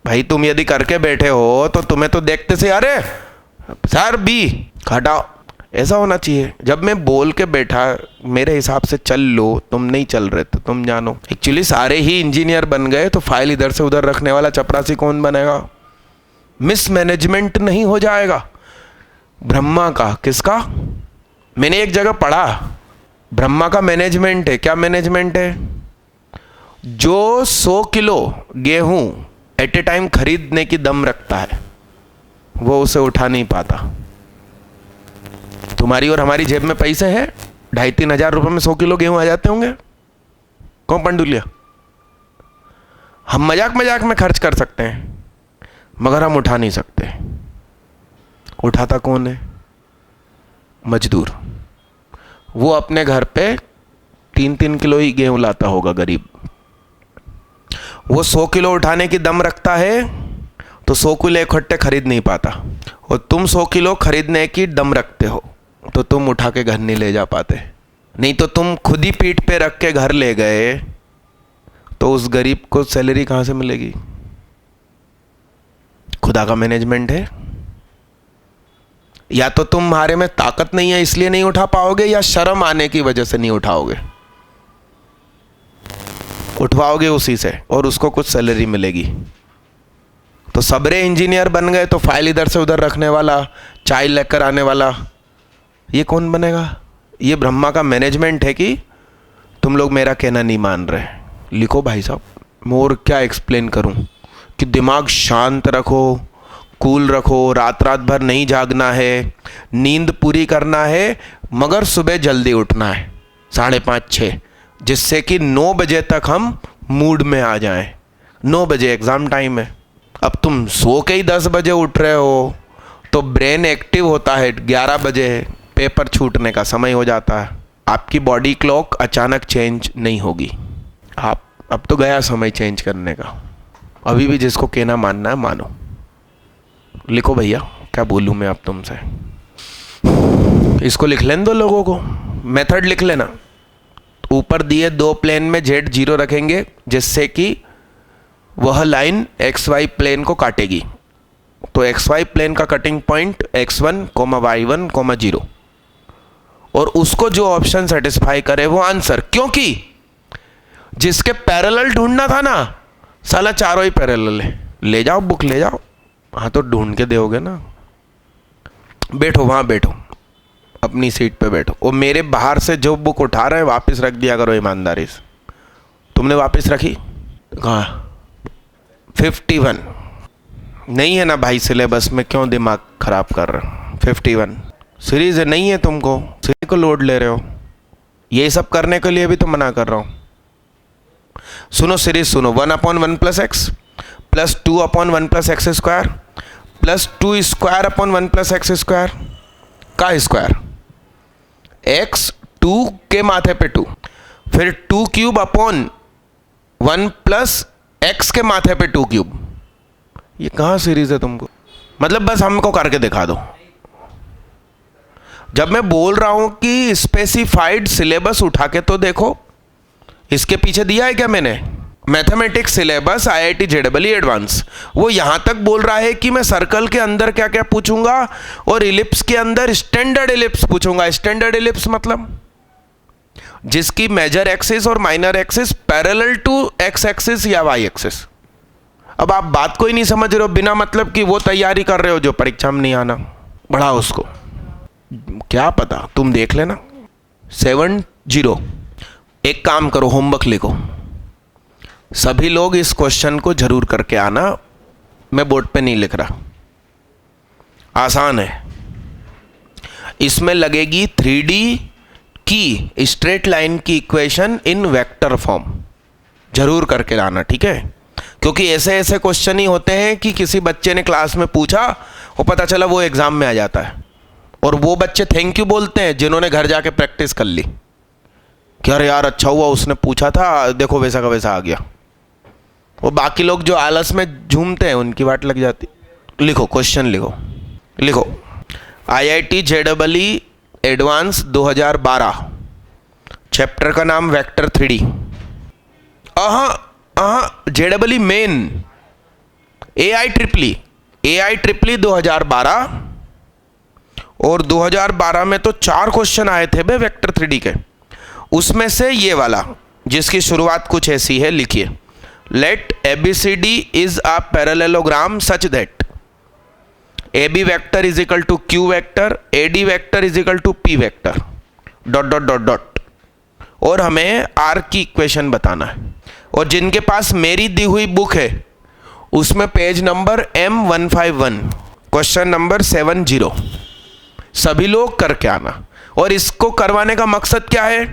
भाई। तुम यदि करके बैठे हो तो तुम्हें तो देखते से अरे सर बी हटाओ, ऐसा होना चाहिए। जब मैं बोल के बैठा मेरे हिसाब से चल लो, तुम नहीं चल रहे तो तुम जानो। एक्चुअली सारे ही इंजीनियर बन गए तो फाइल इधर से उधर रखने वाला चपरासी कौन बनेगा? मिसमैनेजमेंट नहीं हो जाएगा ब्रह्मा का? किसका? मैंने एक जगह पढ़ा, ब्रह्मा का मैनेजमेंट है। क्या मैनेजमेंट है? जो 100 किलो गेहूं एट ए टाइम खरीदने की दम रखता है वो उसे उठा नहीं पाता। तुम्हारी और हमारी जेब में पैसे हैं, 2,5-3 हज़ार रुपए में 100 किलो गेहूं आ जाते होंगे। कौन पंडुलिया? हम मजाक मजाक में खर्च कर सकते हैं मगर हम उठा नहीं सकते। उठाता कौन है? मजदूर। वो अपने घर पे 3-3 किलो ही गेहूं लाता होगा, गरीब। वो 100 किलो उठाने की दम रखता है तो 100 किलो इकट्ठे खरीद नहीं पाता। और तुम 100 किलो खरीदने की दम रखते हो तो तुम उठा के घर नहीं ले जा पाते। नहीं तो तुम खुद ही पीठ पे रख के घर ले गए तो उस गरीब को सैलरी कहाँ से मिलेगी? खुदा का मैनेजमेंट है। या तो तुम्हारे में ताकत नहीं है इसलिए नहीं उठा पाओगे, या शर्म आने की वजह से नहीं उठाओगे। उठवाओगे उसी से और उसको कुछ सैलरी मिलेगी। तो सबरे इंजीनियर बन गए तो फाइल इधर से उधर रखने वाला, चाय लेकर आने वाला, ये कौन बनेगा? ये ब्रह्मा का मैनेजमेंट है कि तुम लोग मेरा कहना नहीं मान रहे? लिखो भाई साहब। मैं और क्या एक्सप्लेन करूं कि दिमाग शांत रखो, कूल रखो, रात रात भर नहीं जागना है, नींद पूरी करना है, मगर सुबह जल्दी उठना है 5:30-6, जिससे कि 9 बजे तक हम मूड में आ जाएं। 9 बजे एग्ज़ाम टाइम है। अब तुम सो के ही 10 बजे उठ रहे हो तो ब्रेन एक्टिव होता है 11 बजे, पेपर छूटने का समय हो जाता है। आपकी बॉडी क्लॉक अचानक चेंज नहीं होगी। आप अब तो गया समय चेंज करने का। अभी भी जिसको कहना मानना है मानो। लिखो भैया, क्या बोलूँ मैं अब तुमसे। इसको लिख लेने दो लोगों को, मेथड लिख लेना। ऊपर दिए 2 प्लेन में z 0 रखेंगे जिससे कि वह लाइन xy प्लेन को काटेगी। तो xy प्लेन का कटिंग पॉइंट x1, y1, 0, और उसको जो ऑप्शन सेटिस्फाई करे वो आंसर। क्योंकि जिसके पैरेलल ढूंढना था ना, साला चारों ही पैरेलल है। ले जाओ बुक, ले जाओ। हाँ तो ढूंढ के दोगे ना। बैठो वहाँ, बैठो अपनी सीट पे बैठो। और मेरे बाहर से जो बुक उठा रहे हैं वापस रख दिया करो ईमानदारी से। तुमने वापस रखी? कहाँ? 51 नहीं है ना भाई सिलेबस में, क्यों दिमाग खराब कर रहे हो। 51 सीरीज नहीं है, तुमको सीरीज को लोड ले रहे हो। ये सब करने के लिए भी तो मना कर रहा हूँ। सुनो सीरीज सुनो, 1/1 + x plus 2/1 + x square plus 2 square upon 1 + x square का स्क्वायर, x 2 के माथे पे 2, फिर 2 क्यूब अपॉन 1 + x के माथे पे 2 क्यूब। ये कहाँ सीरीज है तुमको? मतलब बस हमको करके दिखा दो। जब मैं बोल रहा हूं कि स्पेसिफाइड सिलेबस उठा के तो देखो, इसके पीछे दिया है क्या मैंने? Mathematics syllabus IIT JEE advance, वो यहां तक बोल रहा है कि मैं सर्कल के अंदर क्या क्या पूछूंगा और इलिप्स के अंदर स्टैंडर्ड इलिप्स पूछूंगा। स्टैंडर्ड इलिप्स मतलब जिसकी मेजर एक्सिस और minor axis parallel to X axis या वाई एक्सिस। अब आप बात को ही नहीं समझ रहे हो, बिना मतलब कि वो तैयारी कर रहे हो जो परीक्षा में नहीं आना। बढ़ाओ उसको, क्या पता, तुम देख लेना। 70। एक काम करो, होमवर्क लिखो। सभी लोग इस क्वेश्चन को जरूर करके आना, मैं बोर्ड पे नहीं लिख रहा, आसान है। इसमें लगेगी 3D की स्ट्रेट लाइन की इक्वेशन इन वेक्टर फॉर्म, जरूर करके लाना, ठीक है? क्योंकि ऐसे ऐसे क्वेश्चन ही होते हैं कि किसी बच्चे ने क्लास में पूछा और पता चला वो एग्जाम में आ जाता है, और वो बच्चे थैंक यू बोलते हैं जिन्होंने घर जाके प्रैक्टिस कर ली कि अरे यार अच्छा हुआ उसने पूछा था, देखो वैसा का वैसा आ गया। वो बाकी लोग जो आलस में झूमते हैं उनकी वाट लग जाती। लिखो क्वेश्चन, लिखो IIT JEE एडवांस 2012, चैप्टर का नाम vector 3D। JEE main AIEEE 2012, और 2012 में तो 4 क्वेश्चन आए थे बे वेक्टर 3D के। उसमें से ये वाला जिसकी शुरुआत कुछ ऐसी है, लिखिए, let ABCD is a parallelogram such that AB vector is equal to Q vector, AD vector is equal to P vector, dot dot dot dot, और हमें R की इक्वेशन बताना है। और जिनके पास मेरी दी हुई बुक है उसमें page number M151 question number 70 सभी लोग करके आना। और इसको करवाने का मकसद क्या है?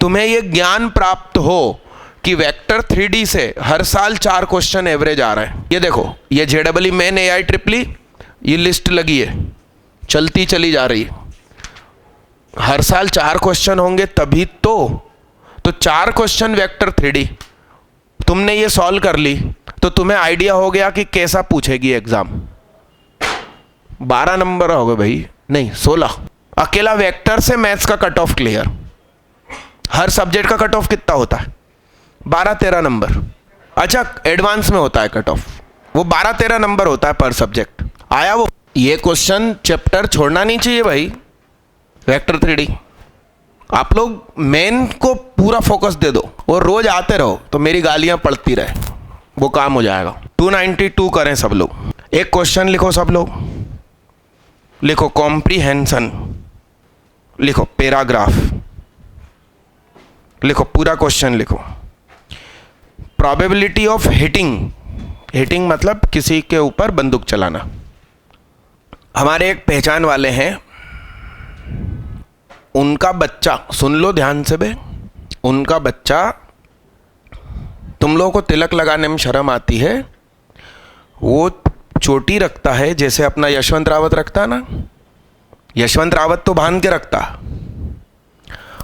तुम्हें यह ज्ञान प्राप्त हो कि वेक्टर 3D से हर साल 4 क्वेश्चन एवरेज आ रहे हैं। ये देखो, ये JEE मेन AIEEE, ये लिस्ट लगी है, चलती चली जा रही है। हर साल 4 क्वेश्चन होंगे तभी तो 4 क्वेश्चन वेक्टर 3D तुमने ये सॉल्व कर ली तो तुम्हें आइडिया हो गया कि कैसा पूछेगी एग्जाम। 12 नंबर हो गए भाई, नहीं 16। अकेला वेक्टर से मैथ्स का कट ऑफ क्लियर। हर सब्जेक्ट का कट ऑफ कितना होता है? 12-13 नंबर। अच्छा, एडवांस में होता है कट ऑफ, वो 12-13 नंबर होता है पर सब्जेक्ट। आया वो? ये क्वेश्चन चैप्टर छोड़ना नहीं चाहिए भाई, वेक्टर 3D। आप लोग मेन को पूरा फोकस दे दो और रोज आते रहो तो मेरी गालियां पड़ती रहे, वो काम हो जाएगा। 292 करें सब लोग। एक क्वेश्चन लिखो सब लोग, लिखो कॉम्प्रीहेंशन, लिखो पैराग्राफ, लिखो पूरा क्वेश्चन लिखो। प्रोबेबिलिटी ऑफ हिटिंग मतलब किसी के ऊपर बंदूक चलाना। हमारे एक पहचान वाले हैं, उनका बच्चा, सुन लो ध्यान से बे, उनका बच्चा, तुम लोगों को तिलक लगाने में शर्म आती है, वो चोटी रखता है जैसे अपना यशवंत रावत रखता है ना। यशवंत रावत तो बांध के रखता,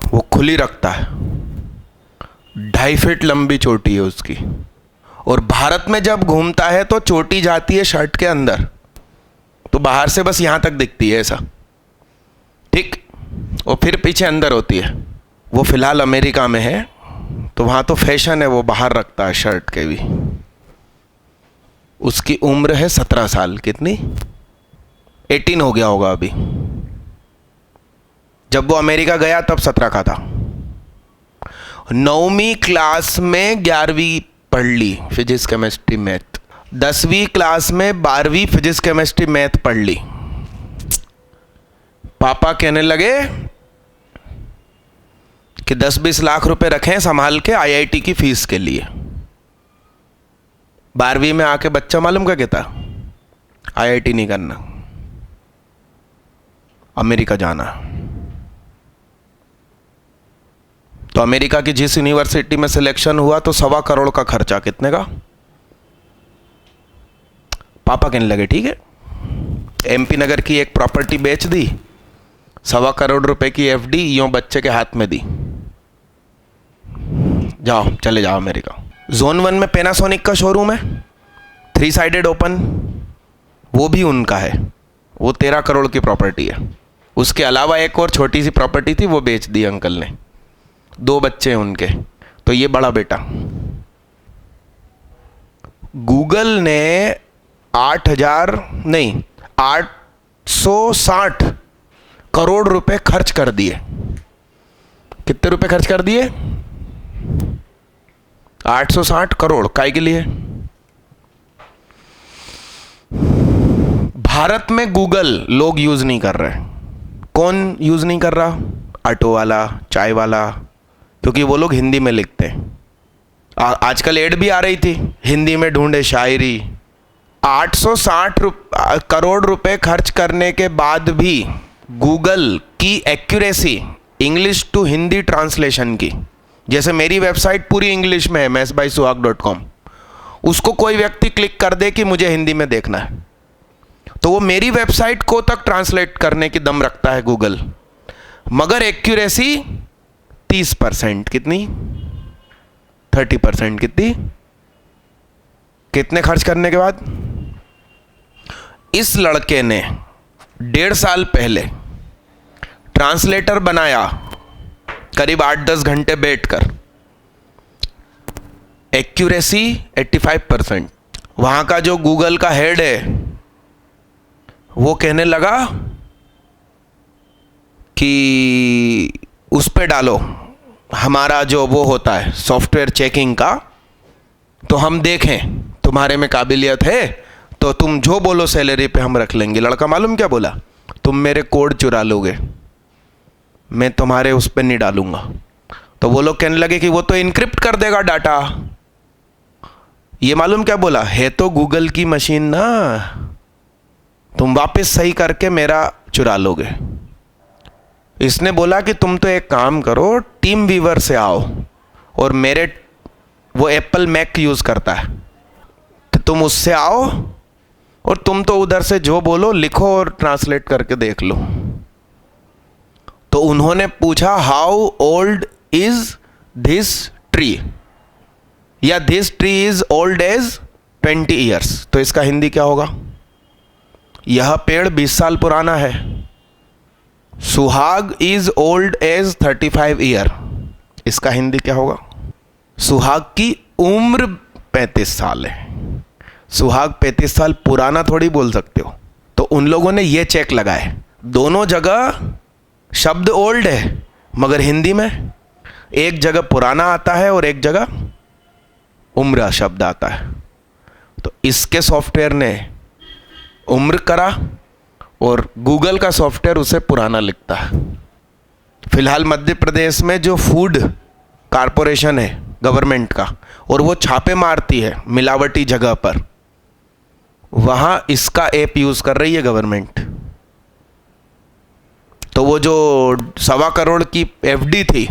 वो खुली रखता है। 2.5 फीट लंबी चोटी है उसकी, और भारत में जब घूमता है तो चोटी जाती है शर्ट के अंदर, तो बाहर से बस यहां तक दिखती है ऐसा, ठीक, और फिर पीछे अंदर होती है। वो फिलहाल अमेरिका में है तो वहां तो फैशन है, वो बाहर रखता है शर्ट के भी। उसकी उम्र है 17 साल, कितनी? 18 हो गया होगा अभी। जब वो अमेरिका गया तब 17 का था। 9वीं क्लास में 11वीं पढ़ ली फिजिक्स केमिस्ट्री मैथ, 10वीं क्लास में 12वीं फिजिक्स केमिस्ट्री मैथ पढ़ ली। पापा कहने लगे कि 10-20 लाख रुपए रखें संभाल के IIT की फीस के लिए। 12वीं में आके बच्चा मालूम क्या कहता, आईआईटी नहीं करना, अमेरिका जाना। तो अमेरिका की जिस यूनिवर्सिटी में सिलेक्शन हुआ तो 1.25 करोड़ का खर्चा। कितने का? पापा कहने लगे ठीक है, एमपी नगर की एक प्रॉपर्टी बेच दी, 1.25 करोड़ रुपए की एफडी यूं बच्चे के हाथ में दी, जाओ चले जाओ अमेरिका। जोन 1 में पैनासोनिक का शोरूम है, 3 साइडेड ओपन, वो भी उनका है, वो 13 करोड़ की प्रॉपर्टी है। उसके अलावा एक और छोटी सी प्रॉपर्टी थी, वो बेच दी अंकल ने। 2 बच्चे हैं उनके, तो ये बड़ा बेटा। गूगल ने 860 करोड़ रुपए खर्च कर दिए। कितने रुपए खर्च कर दिए? 860 करोड़। काय के लिए? भारत में गूगल लोग यूज नहीं कर रहे। कौन यूज नहीं कर रहा? ऑटो वाला, चाय वाला, क्योंकि वो लोग हिंदी में लिखते हैं। आजकल एड भी आ रही थी, हिंदी में ढूंढे शायरी। 860 करोड़ रुपए खर्च करने के बाद भी गूगल की accuracy English to Hindi translation की, जैसे मेरी वेबसाइट पूरी इंग्लिश में है messbysuhag.com, उसको कोई व्यक्ति क्लिक कर दे कि मुझे हिंदी में देखना है, तो वो मेरी वेबसाइट को तक ट्रांसलेट करने की दम रखता है गूगल, मगर एक्यूरेसी 30%। कितनी? 30%। कितनी? कितने खर्च करने के बाद? इस लड़के ने 1.5 साल पहले ट्रांसलेटर बनाया, करीब 8-10 घंटे बैठकर, एक्यूरेसी 85%। वहां का जो गूगल का हेड है वो कहने लगा कि उस पे डालो हमारा जो वो होता है सॉफ्टवेयर चेकिंग का, तो हम देखें तुम्हारे में काबिलियत है तो तुम जो बोलो सैलरी पे हम रख लेंगे। लड़का मालूम क्या बोला? तुम मेरे कोड चुरा लोगे, मैं तुम्हारे उस पर नहीं डालूंगा। तो वो लोग कहने लगे कि वो तो इनक्रिप्ट कर देगा डाटा। ये मालूम क्या बोला? है तो गूगल की मशीन ना, तुम वापस सही करके मेरा चुरा लोगे। इसने बोला कि तुम तो एक काम करो, टीम वीवर से आओ और मेरे, वो एप्पल मैक यूज करता है, तो तुम उससे आओ और तुम तो उधर से जो बोलो लिखो और ट्रांसलेट करके देख लो। तो उन्होंने पूछा how old is this tree, या this tree is old as 20 years. तो इसका हिंदी क्या होगा? यह पेड़ 20 साल पुराना है। सुहाग इज ओल्ड एज 35 ईयर। इसका हिंदी क्या होगा? सुहाग की उम्र 35 साल है। सुहाग 35 साल पुराना थोड़ी बोल सकते हो। तो उन लोगों ने ये चेक लगाए, दोनों जगह शब्द ओल्ड है मगर हिंदी में एक जगह पुराना आता है और एक जगह उम्र शब्द आता है। तो इसके सॉफ्टवेयर ने उम्र करा और गूगल का सॉफ्टवेयर उसे पुराना लिखता है। फिलहाल मध्य प्रदेश में जो फूड कारपोरेशन है गवर्नमेंट का, और वो छापे मारती है मिलावटी जगह पर, वहां इसका ऐप यूज कर रही है गवर्नमेंट। तो वो जो 1.25 करोड़ की एफडी थी,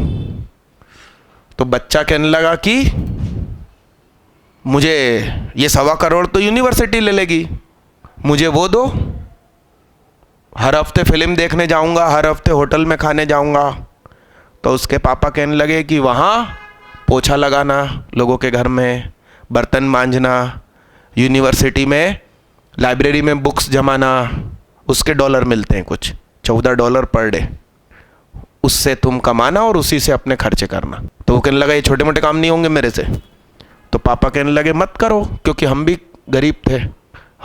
तो बच्चा कहने लगा कि मुझे ये 1.25 करोड़ तो यूनिवर्सिटी ले लेगी, मुझे वो दो। हर हफ्ते फिल्म देखने जाऊंगा, हर हफ्ते होटल में खाने जाऊंगा। तो उसके पापा कहने लगे कि वहाँ पोछा लगाना लोगों के घर में, बर्तन मांजना, यूनिवर्सिटी में लाइब्रेरी में बुक्स जमाना, उसके डॉलर मिलते हैं कुछ $14 पर डे, उससे तुम कमाना और उसी से अपने खर्चे करना। तो वो कहने लगा ये छोटे मोटे काम नहीं होंगे मेरे से। तो पापा कहने लगे मत करो, क्योंकि हम भी गरीब थे,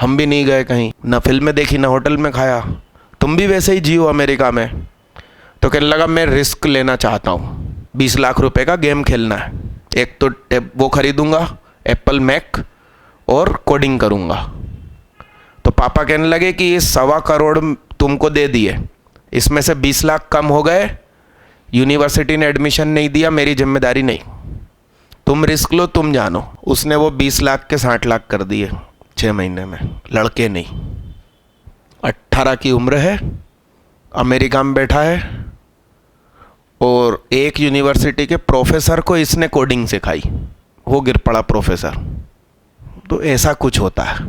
हम भी नहीं गए कहीं, ना फिल्में देखी ना होटल में खाया, तुम भी वैसे ही जियो अमेरिका में। तो कहने लगा मैं रिस्क लेना चाहता हूँ, 20 लाख रुपए का गेम खेलना है। एक तो वो खरीदूंगा एप्पल मैक और कोडिंग करूँगा। तो पापा कहने लगे कि ये 1.25 करोड़ तुमको दे दिए, इसमें से 20 लाख कम हो गए, यूनिवर्सिटी ने एडमिशन नहीं दिया, मेरी जिम्मेदारी नहीं, तुम रिस्क लो, तुम जानो। उसने वो 20 लाख के 60 लाख कर दिए 6 महीने में। लड़के नहीं, 18 की उम्र है, अमेरिका में बैठा है और एक यूनिवर्सिटी के प्रोफेसर को इसने कोडिंग सिखाई, वो गिर पड़ा प्रोफेसर। तो ऐसा कुछ होता है।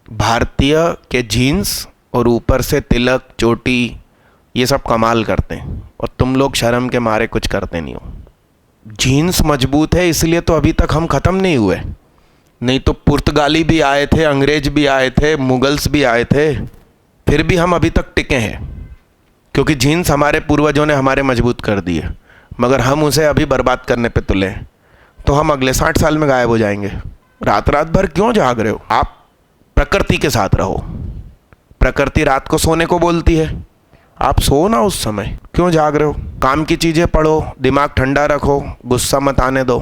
भारतीय के जीन्स और ऊपर से तिलक चोटी ये सब कमाल करते हैं और तुम लोग शर्म के मारे कुछ करते नहीं हो। जीन्स मजबूत है इसलिए तो अभी तक हम ख़त्म नहीं हुए, नहीं तो पुर्तगाली भी आए थे, अंग्रेज भी आए थे, मुगल्स भी आए थे, फिर भी हम अभी तक टिके हैं क्योंकि जीन्स हमारे पूर्वजों ने हमारे मजबूत कर दिए। मगर हम उसे अभी बर्बाद करने पे तुले हैं, तो हम अगले 60 साल में गायब हो जाएंगे। रात रात भर क्यों जाग रहे हो? आप प्रकृति के साथ रहो। प्रकृति रात को सोने को बोलती है, आप सो ना उस समय, क्यों जाग रहे हो? काम की चीज़ें पढ़ो, दिमाग ठंडा रखो, गुस्सा मत आने दो।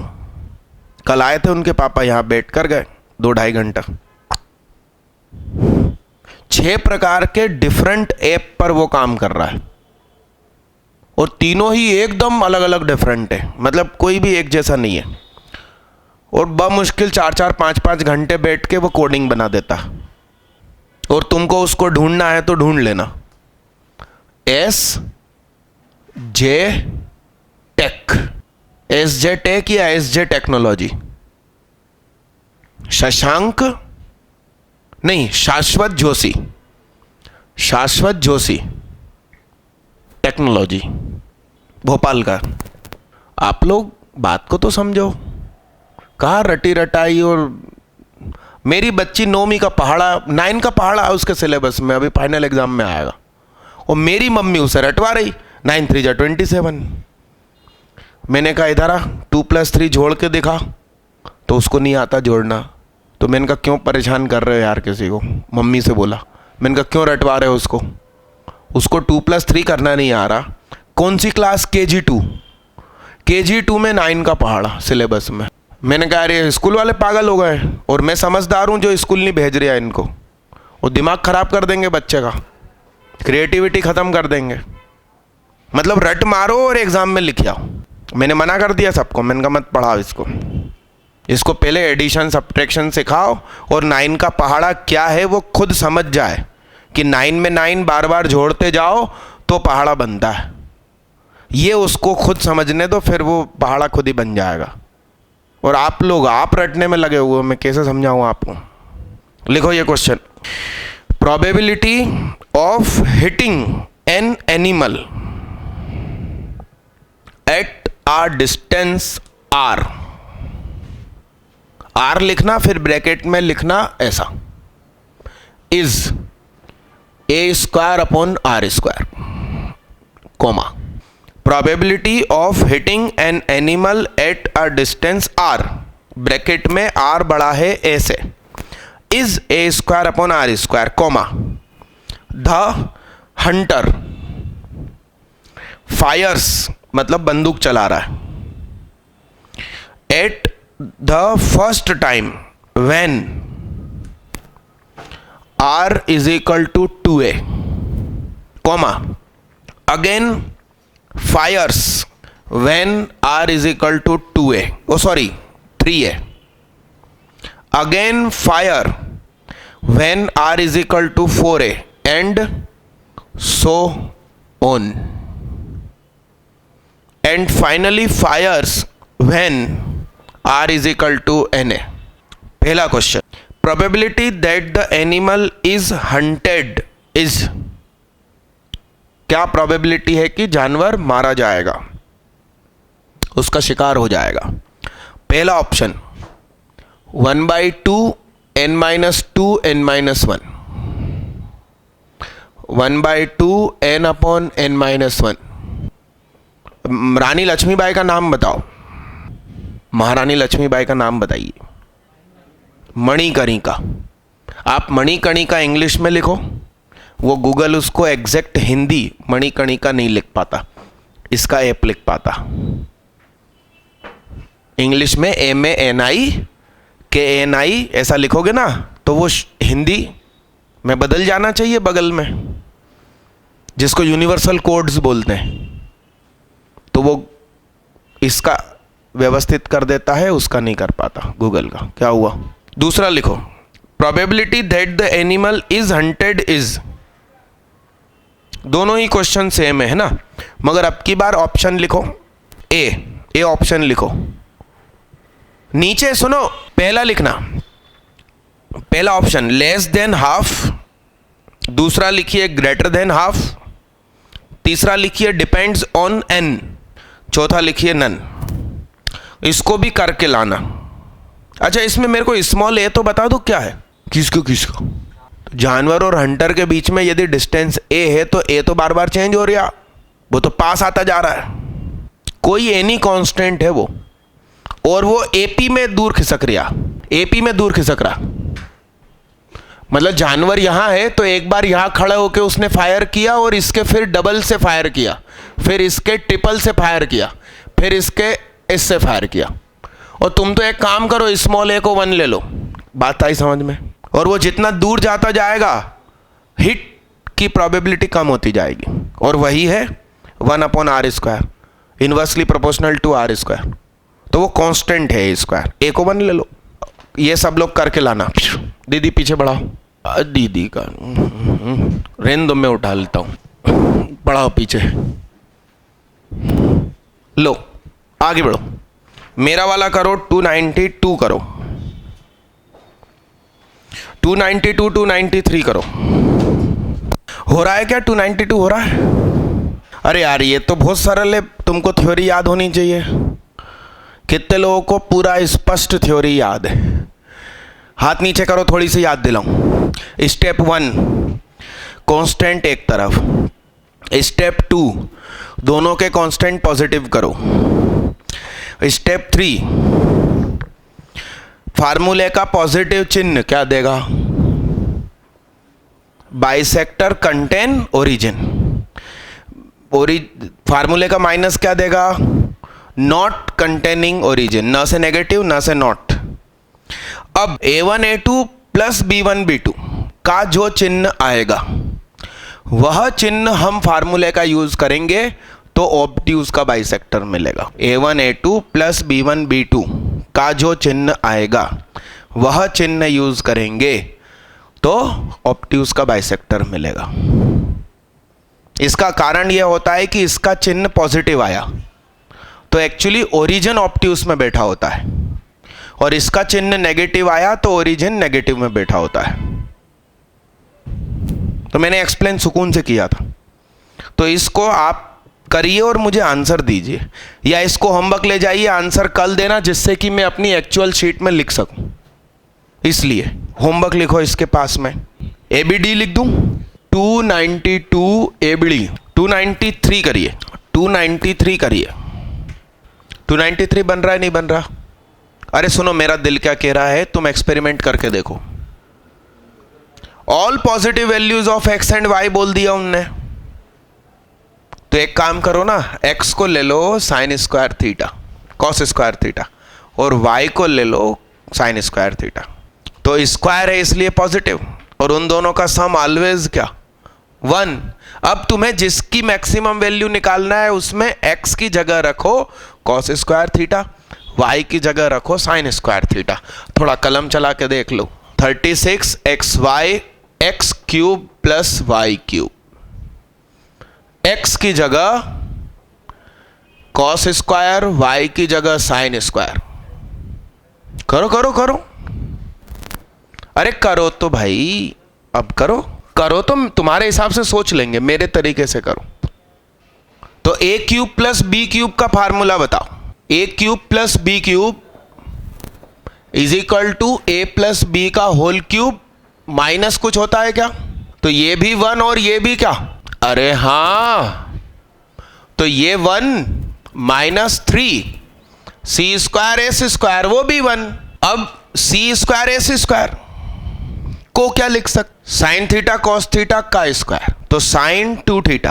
कल आए थे उनके पापा, यहाँ बैठ कर गए 2-2.5 घंटा। 6 प्रकार के डिफरेंट ऐप पर वो काम कर रहा है और तीनों ही एकदम अलग अलग डिफरेंट है, मतलब कोई भी एक जैसा नहीं है। और बमुश्किल 4-4, 5-5 घंटे बैठ के वो कोडिंग बना देता। और तुमको उसको ढूंढना है तो ढूंढ लेना, SJ टेक, SJ टेक या SJ टेक्नोलॉजी। शशांक नहीं, शाश्वत जोशी, शाश्वत जोशी टेक्नोलॉजी, भोपाल का। आप लोग बात को तो समझो, कहाँ रटी रटाई। और मेरी बच्ची 9वीं का पहाड़ा, 9 का पहाड़ा उसके सिलेबस में, अभी फाइनल एग्जाम में आएगा, और मेरी मम्मी उसे रटवा रही 9 3 जा 27। मैंने कहा इधर आ, 2 + 3 जोड़ के दिखा, तो उसको नहीं आता जोड़ना। तो मैंने कहा क्यों परेशान कर रहे हो यार किसी को, मम्मी से बोला। मैंने कहा क्यों रटवा रहे हो उसको, उसको 2 + 3 करना नहीं आ रहा। कौन सी क्लास? KG2, KG2 में 9 का पहाड़ा सिलेबस में। मैंने कहा अरे स्कूल वाले पागल हो गए, और मैं समझदार हूँ जो स्कूल नहीं भेज रहा इनको, वो दिमाग ख़राब कर देंगे बच्चे का, क्रिएटिविटी ख़त्म कर देंगे। मतलब रट मारो और एग्ज़ाम में लिख आओ। मैंने मना कर दिया सबको, मैंने कहा मत पढ़ाओ इसको, इसको पहले एडिशन सब्ट्रैक्शन सिखाओ और 9 का पहाड़ा क्या है वो खुद समझ जाए कि 9 में 9 बार बार जोड़ते जाओ तो पहाड़ा बनता है। ये उसको खुद समझने दो, फिर वो पहाड़ा खुद ही बन जाएगा। और आप लोग आप रटने में लगे हुए, मैं कैसे समझाऊँ आपको? लिखो ये question, probability of hitting an animal at a distance R। R लिखना, फिर ब्रैकेट में लिखना ऐसा, is A² / R², comma. Probability of hitting an animal at a distance R, bracket में R बड़ा है A से, is A² / R², comma. The hunter fires, मतलब बंदूक चला रहा है, at the first time when R = 2A, comma. Again fires when R = 2A, oh sorry 3A, again fire when R = 4A, and so on, and finally fires when R = NA। पहला question, probability that the animal is hunted is, क्या प्रोबेबिलिटी है कि जानवर मारा जाएगा, उसका शिकार हो जाएगा? पहला ऑप्शन 1/2 n - 2 n - 1, 1/2 n/n - 1। रानी लक्ष्मीबाई का नाम बताओ, महारानी लक्ष्मीबाई का नाम बताइए। मणिकर्णिका, आप मणिकर्णिका इंग्लिश में लिखो, वो गूगल उसको एग्जैक्ट हिंदी मणिकर्णिका नहीं लिख पाता, इसका ऐप लिख पाता। इंग्लिश में MANIKANI ऐसा लिखोगे ना, तो वो हिंदी में बदल जाना चाहिए बगल में, जिसको यूनिवर्सल कोड्स बोलते हैं। तो वो इसका व्यवस्थित कर देता है, उसका नहीं कर पाता गूगल का। क्या हुआ? दूसरा लिखो, probability that the animal is hunted is. दोनों ही क्वेश्चन सेम है ना, मगर अब की बार ऑप्शन लिखो, ए ऑप्शन लिखो। नीचे सुनो, पहला लिखना, पहला ऑप्शन लेस देन हाफ, दूसरा लिखिए ग्रेटर देन हाफ, तीसरा लिखिए डिपेंड्स ऑन एन, चौथा लिखिए नन। इसको भी करके लाना। अच्छा, इसमें मेरे को स्मॉल ए तो बता दो क्या है? किसको? जानवर और हंटर के बीच में यदि डिस्टेंस ए है तो ए तो बार बार चेंज हो रहा, वो तो पास आता जा रहा है, कोई एनी कांस्टेंट है वो, और वो एपी में दूर खिसक रहा। मतलब जानवर यहां है तो एक बार यहां खड़ा होकर उसने फायर किया और इसके फिर डबल से फायर किया, फिर इसके ट्रिपल से फायर किया, फिर इसके इससे फायर किया। और तुम तो एक काम करो, स्मॉल ए को 1 ले लो। बात आई समझ में? और वो जितना दूर जाता जाएगा हिट की प्रोबेबिलिटी कम होती जाएगी, और वही है 1/r², inversely proportional to r²। तो वो कांस्टेंट है स्क्वायर। ए को 1 ले लो। ये सब लोग करके लाना। दीदी पीछे बढ़ाओ, दीदी का रेन दो, मैं उठा लेता हूँ, बढ़ाओ पीछे। लो आगे बढ़ो, मेरा वाला करो 292 करो, 292 293 करो। हो रहा है क्या? 292 हो रहा है? अरे यार ये तो बहुत सरल है, तुमको थ्योरी याद होनी चाहिए। कितने लोगों को पूरा स्पष्ट थ्योरी याद है? हाथ नीचे करो, थोड़ी सी याद दिलाऊं। स्टेप 1 कांस्टेंट एक तरफ, स्टेप 2 दोनों के कांस्टेंट पॉजिटिव करो, स्टेप 3 फार्मूले का पॉजिटिव चिन्ह क्या देगा? Bisector contain origin. फार्मूले का माइनस क्या देगा? नॉट कंटेनिंग ओरिजिन, ना से नेगेटिव ना से नॉट। अब a1 a2 plus b1 b2 का जो चिन्ह आएगा वह चिन्ह हम फार्मूले का यूज करेंगे तो ऑब्ट्यूज का बाइसेक्टर मिलेगा। a1 a2 plus b1 b2 का जो चिन्ह आएगा वह चिन्ह यूज करेंगे तो ऑब्ट्यूज का बाइसेक्टर मिलेगा। इसका कारण यह होता है कि इसका चिन्ह पॉजिटिव आया तो एक्चुअली ओरिजिन ऑब्ट्यूज में बैठा होता है, और इसका चिन्ह नेगेटिव आया तो ओरिजिन नेगेटिव में बैठा होता है। तो मैंने एक्सप्लेन सुकून से किया था। तो इसको आप करिए और मुझे आंसर दीजिए, या इसको होमवर्क ले जाइए, आंसर कल देना जिससे कि मैं अपनी एक्चुअल शीट में लिख सकूं। इसलिए होमवर्क लिखो इसके पास में, एबीडी लिख दूं 292 एबीडी 293 करिए, 293 करिए। 293 बन रहा है नहीं बन रहा? अरे सुनो मेरा दिल क्या कह रहा है, तुम एक्सपेरिमेंट करके देखो। All positive values of X and Y बोल दिया उनने, तो एक काम करो ना, x को ले लो sine square theta cos square theta, और y को ले लो साइन स्क्वायर थीटा। तो स्क्वायर है इसलिए पॉजिटिव, और उन दोनों का सम ऑलवेज क्या? 1। अब तुम्हें जिसकी मैक्सिमम वैल्यू निकालना है उसमें x की जगह रखो कॉस स्क्वायर थीटा, y की जगह रखो साइन स्क्वायर थीटा। थोड़ा कलम चला के देख लो, 36xy x cube plus y cube, x की जगह कॉस स्क्वायर, y की जगह साइन स्क्वायर। करो करो करो, अरे करो तो भाई, अब करो तो तुम्हारे हिसाब से सोच लेंगे, मेरे तरीके से करो। तो a cube plus b cube का फार्मूला बताओ। a cube plus b cube is equal to a plus b का होल क्यूब माइनस कुछ होता है क्या? तो ये भी 1 और ये भी क्या? अरे हाँ, तो ये 1 माइनस 3 सी स्क्वायर एस स्क्वायर, वो भी 1। अब सी स्क्वायर एस स्क्वायर को क्या लिख सकते? साइन थीटा कॉस थीटा का स्क्वायर, तो साइन 2 थीटा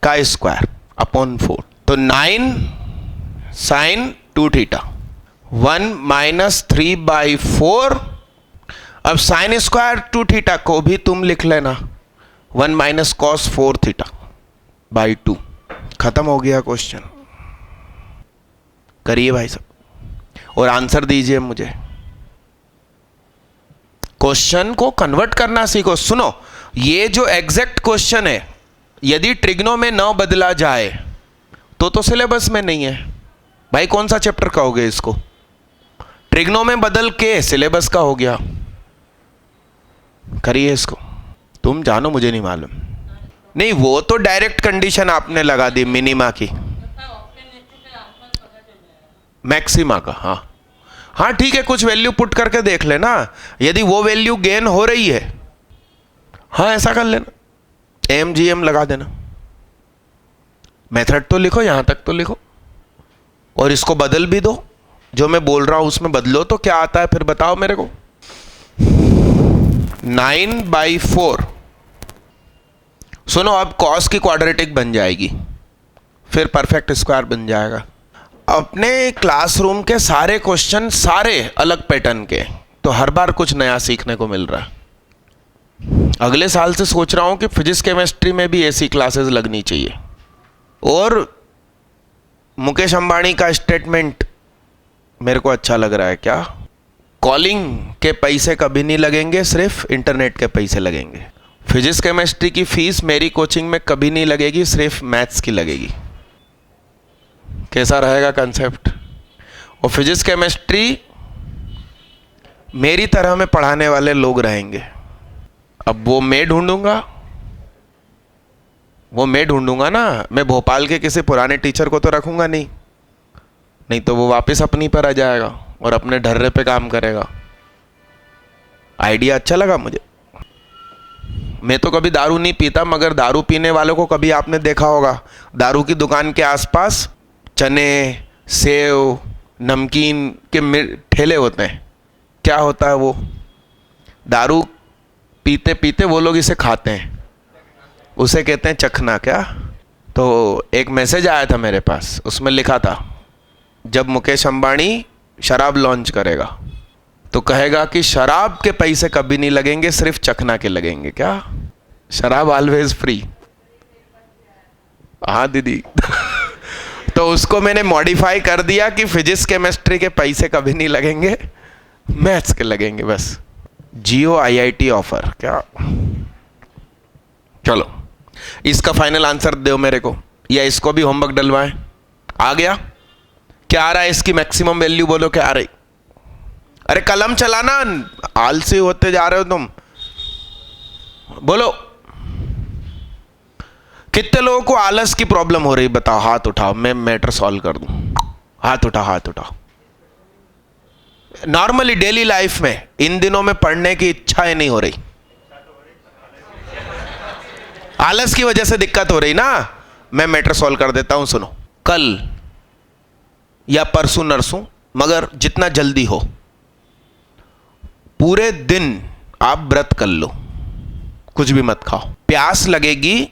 का स्क्वायर अपॉन 4, तो 9 साइन 2 थीटा, 1 माइनस 3/4। अब साइन स्क्वायर 2 थीटा को भी तुम लिख लेना 1 माइनस कॉस 4 थीटा बाई 2। खत्म हो गया क्वेश्चन। करिए भाई साहब और आंसर दीजिए मुझे। क्वेश्चन को कन्वर्ट करना सीखो। सुनो, ये जो एग्जैक्ट क्वेश्चन है, यदि ट्रिग्नो में न बदला जाए तो सिलेबस में नहीं है भाई। कौन सा चैप्टर कहोगे इसको? ट्रिग्नो में बदल के सिलेबस का हो गया। करिए इसको। तुम जानो, मुझे नहीं मालूम। नहीं, वो तो डायरेक्ट कंडीशन आपने लगा दी मिनिमा की, मैक्सिमा का। हाँ हाँ ठीक है, कुछ वैल्यू पुट करके देख लेना। यदि वो वैल्यू गेन हो रही है, हाँ ऐसा कर लेना, एम लगा देना। मेथड तो लिखो, यहां तक तो लिखो और इसको बदल भी दो। जो मैं बोल रहा हूं उसमें बदलो तो क्या आता है फिर बताओ मेरे को। 9/4। सुनो, अब कॉस की क्वाड्रेटिक बन जाएगी, फिर परफेक्ट स्क्वायर बन जाएगा। अपने क्लासरूम के सारे क्वेश्चन सारे अलग पैटर्न के, तो हर बार कुछ नया सीखने को मिल रहा है। अगले साल से सोच रहा हूं कि फिजिक्स केमिस्ट्री में भी ऐसी क्लासेस लगनी चाहिए। और मुकेश अंबानी का स्टेटमेंट मेरे को अच्छा लग रहा है। क्या? कॉलिंग के पैसे कभी नहीं लगेंगे, सिर्फ इंटरनेट के पैसे लगेंगे। फिजिक्स केमिस्ट्री की फीस मेरी कोचिंग में कभी नहीं लगेगी, सिर्फ मैथ्स की लगेगी। कैसा रहेगा कंसेप्ट? और फिजिक्स केमिस्ट्री मेरी तरह में पढ़ाने वाले लोग रहेंगे। अब वो मैं ढूंढूंगा ना। मैं भोपाल के किसी पुराने टीचर को तो रखूंगा नहीं तो वो वापस अपनी पर आ जाएगा और अपने ढर्रे पे काम करेगा। आइडिया अच्छा लगा मुझे। मैं तो कभी दारू नहीं पीता, मगर दारू पीने वालों को कभी आपने देखा होगा, दारू की दुकान के आसपास चने, सेव, नमकीन के ठेले होते हैं। क्या होता है वो? दारू पीते पीते वो लोग इसे खाते हैं, उसे कहते हैं चखना। क्या? तो एक मैसेज आया था मेरे पास, उसमें लिखा था जब मुकेश अंबानी शराब लॉन्च करेगा तो कहेगा कि शराब के पैसे कभी नहीं लगेंगे, सिर्फ चखना के लगेंगे। क्या? शराब ऑलवेज फ्री। हाँ दीदी। तो उसको मैंने मॉडिफाई कर दिया कि फिजिक्स केमिस्ट्री के पैसे कभी नहीं लगेंगे, मैथ्स के लगेंगे बस। जियो IIT ऑफर। क्या? चलो इसका फाइनल आंसर दो मेरे को, या इसको भी होमवर्क डलवाएं। आ गया? क्या आ रहा है इसकी मैक्सिमम वैल्यू? बोलो क्या आ रही? अरे कलम चलाना, आलसी होते जा रहे हो तुम। बोलो कितने लोगों को आलस की प्रॉब्लम हो रही? बताओ, हाथ उठाओ, मैं मैटर सॉल्व कर दूं। हाथ उठाओ। नॉर्मली डेली लाइफ में इन दिनों में पढ़ने की इच्छा नहीं हो रही, आलस की वजह से दिक्कत हो रही ना। मैं मैटर सॉल्व कर देता हूं, सुनो। कल या परसों नरसों, मगर जितना जल्दी हो, पूरे दिन आप व्रत कर लो, कुछ भी मत खाओ। प्यास लगेगी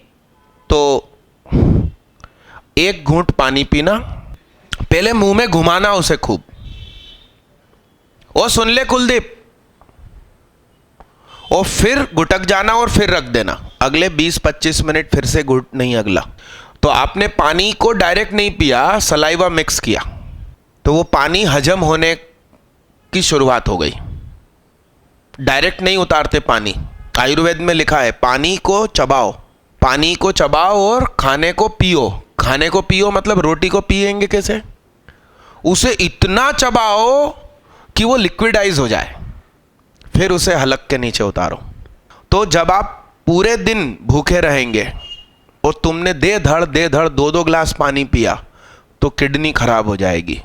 तो 1 घूंट पानी पीना, पहले मुंह में घुमाना उसे खूब। और सुन ले कुलदीप, और फिर गुटक जाना और फिर रख देना। अगले 20-25 मिनट फिर से घुट नहीं अगला। तो आपने पानी को डायरेक्ट नहीं पिया, सलाइवा मिक्स किया, तो वो पानी हजम होने की शुरुआत हो गई। डायरेक्ट नहीं उतारते पानी। आयुर्वेद में लिखा है पानी को चबाओ और खाने को पियो। खाने को पियो मतलब रोटी को पिएंगे कैसे? उसे इतना चबाओ कि वो लिक्विडाइज हो जाए, फिर उसे हलक के नीचे उतारो। तो जब आप पूरे दिन भूखे रहेंगे और तुमने दे धड़ 2-2 ग्लास पानी पिया तो किडनी खराब हो जाएगी।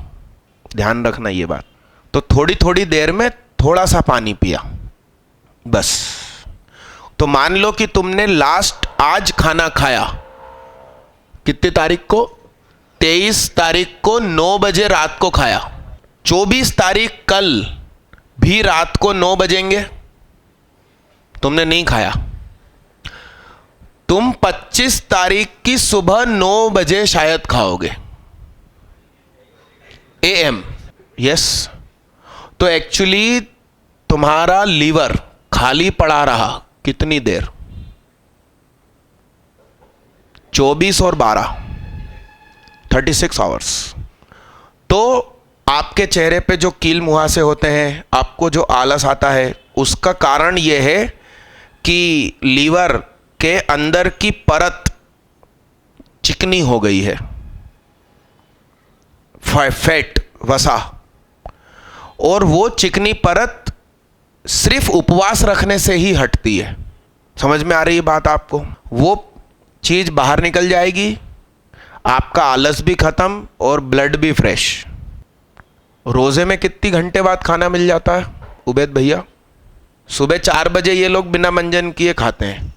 ध्यान रखना ये बात। तो थोड़ी थोड़ी देर में थोड़ा सा पानी पिया बस। तो मान लो कि तुमने लास्ट आज खाना खाया कितनी तारीख को? 23 तारीख को 9 बजे रात को खाया। 24 तारीख कल भी रात को 9 बजेंगे तुमने नहीं खाया। तुम 25 तारीख की सुबह 9 बजे शायद खाओगे, AM। यस। तो एक्चुअली तुम्हारा लीवर खाली पड़ा रहा कितनी देर? 24 और 12, 36 आवर्स। तो आपके चेहरे पे जो कील मुहासे होते हैं, आपको जो आलस आता है, उसका कारण यह है कि लीवर के अंदर की परत चिकनी हो गई है, फैट, वसा। और वो चिकनी परत सिर्फ उपवास रखने से ही हटती है। समझ में आ रही है बात आपको? वो चीज बाहर निकल जाएगी, आपका आलस भी खत्म और ब्लड भी फ्रेश। रोजे में कितनी घंटे बाद खाना मिल जाता है उबैद भैया? सुबह 4 बजे ये लोग बिना मंजन किए खाते हैं,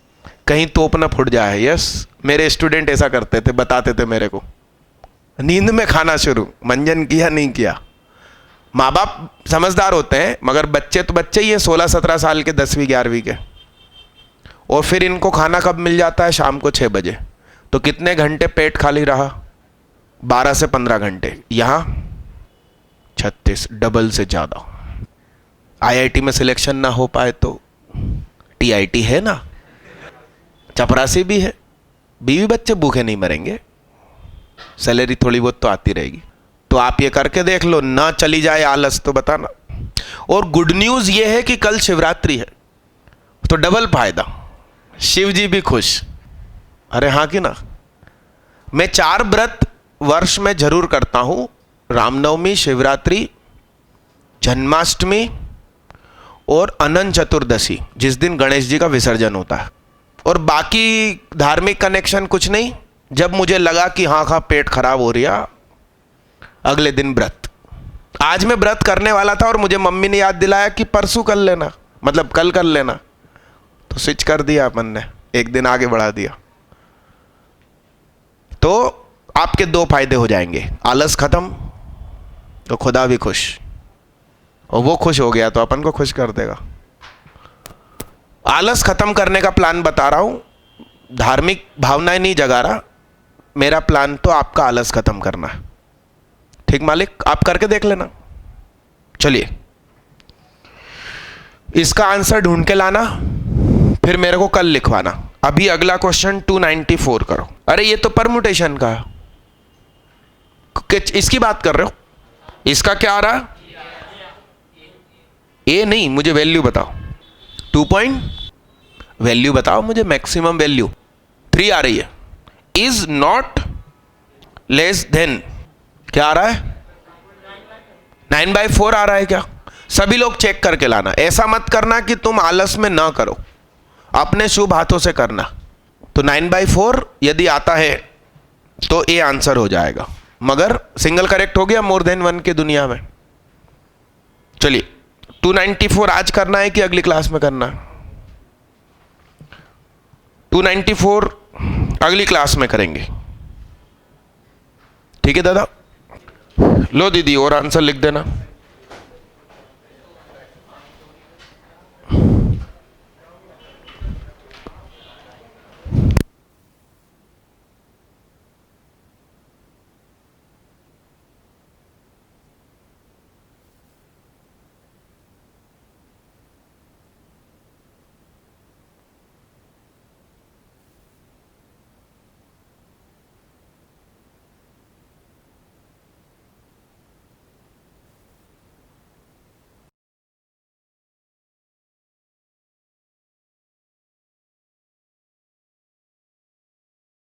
कहीं तोप ना फूट जाए। यस, मेरे स्टूडेंट ऐसा करते थे, बताते थे मेरे को। नींद में खाना शुरू, मंजन किया नहीं किया। माँ बाप समझदार होते हैं, मगर बच्चे तो बच्चे ही है, 16-17 साल के, 10वीं 11वीं के। और फिर इनको खाना कब मिल जाता है? शाम को 6 बजे। तो कितने घंटे पेट खाली रहा? 12 से 15 घंटे। यहाँ 36, डबल से ज़्यादा। आईआईटी में सिलेक्शन ना हो पाए तो टीआईटी है ना, चपरासी भी है। बीवी बच्चे भूखे नहीं मरेंगे, सैलरी थोड़ी बहुत तो आती रहेगी। तो आप ये करके देख लो, ना चली जाए आलस तो बताना। और गुड न्यूज ये है कि कल शिवरात्रि है, तो डबल फायदा, शिव जी भी खुश। अरे हाँ कि ना? मैं 4 व्रत वर्ष में जरूर करता हूं, रामनवमी, शिवरात्रि, जन्माष्टमी और अनंत चतुर्दशी, जिस दिन गणेश जी का विसर्जन होता है। और बाकी धार्मिक कनेक्शन कुछ नहीं। जब मुझे लगा कि हाँ पेट खराब हो रहा, अगले दिन व्रत। आज मैं व्रत करने वाला था और मुझे मम्मी ने याद दिलाया कि परसों कर लेना, मतलब कल कर लेना, तो स्विच कर दिया अपन ने, एक दिन आगे बढ़ा दिया। तो आपके 2 फायदे हो जाएंगे, आलस खत्म तो खुदा भी खुश, और वो खुश हो गया तो अपन को खुश कर देगा। आलस खत्म करने का प्लान बता रहा हूं, धार्मिक भावनाएं नहीं जगा रहा। मेरा प्लान तो आपका आलस खत्म करना है। ठीक मालिक? आप करके देख लेना। चलिए, इसका आंसर ढूंढ के लाना, फिर मेरे को कल लिखवाना। अभी अगला क्वेश्चन 294 करो। अरे ये तो परमुटेशन का है, इसकी बात कर रहे हो? इसका क्या आ रहा? ए नहीं, मुझे वैल्यू बताओ। 2 पॉइंट वैल्यू बताओ मुझे, मैक्सिमम वैल्यू 3 आ रही है। इज नॉट लेस देन, क्या आ रहा है? 9/4 आ रहा है क्या? सभी लोग चेक करके लाना। ऐसा मत करना कि तुम आलस में ना करो, अपने शुभ हाथों से करना। तो 9/4 यदि आता है तो ए आंसर हो जाएगा, मगर सिंगल करेक्ट हो गया मोर देन 1 की दुनिया में। चलिए, 294 आज करना है कि अगली क्लास में करना है? 294 अगली क्लास में करेंगे, ठीक है दादा? लो दीदी, और आंसर लिख देना।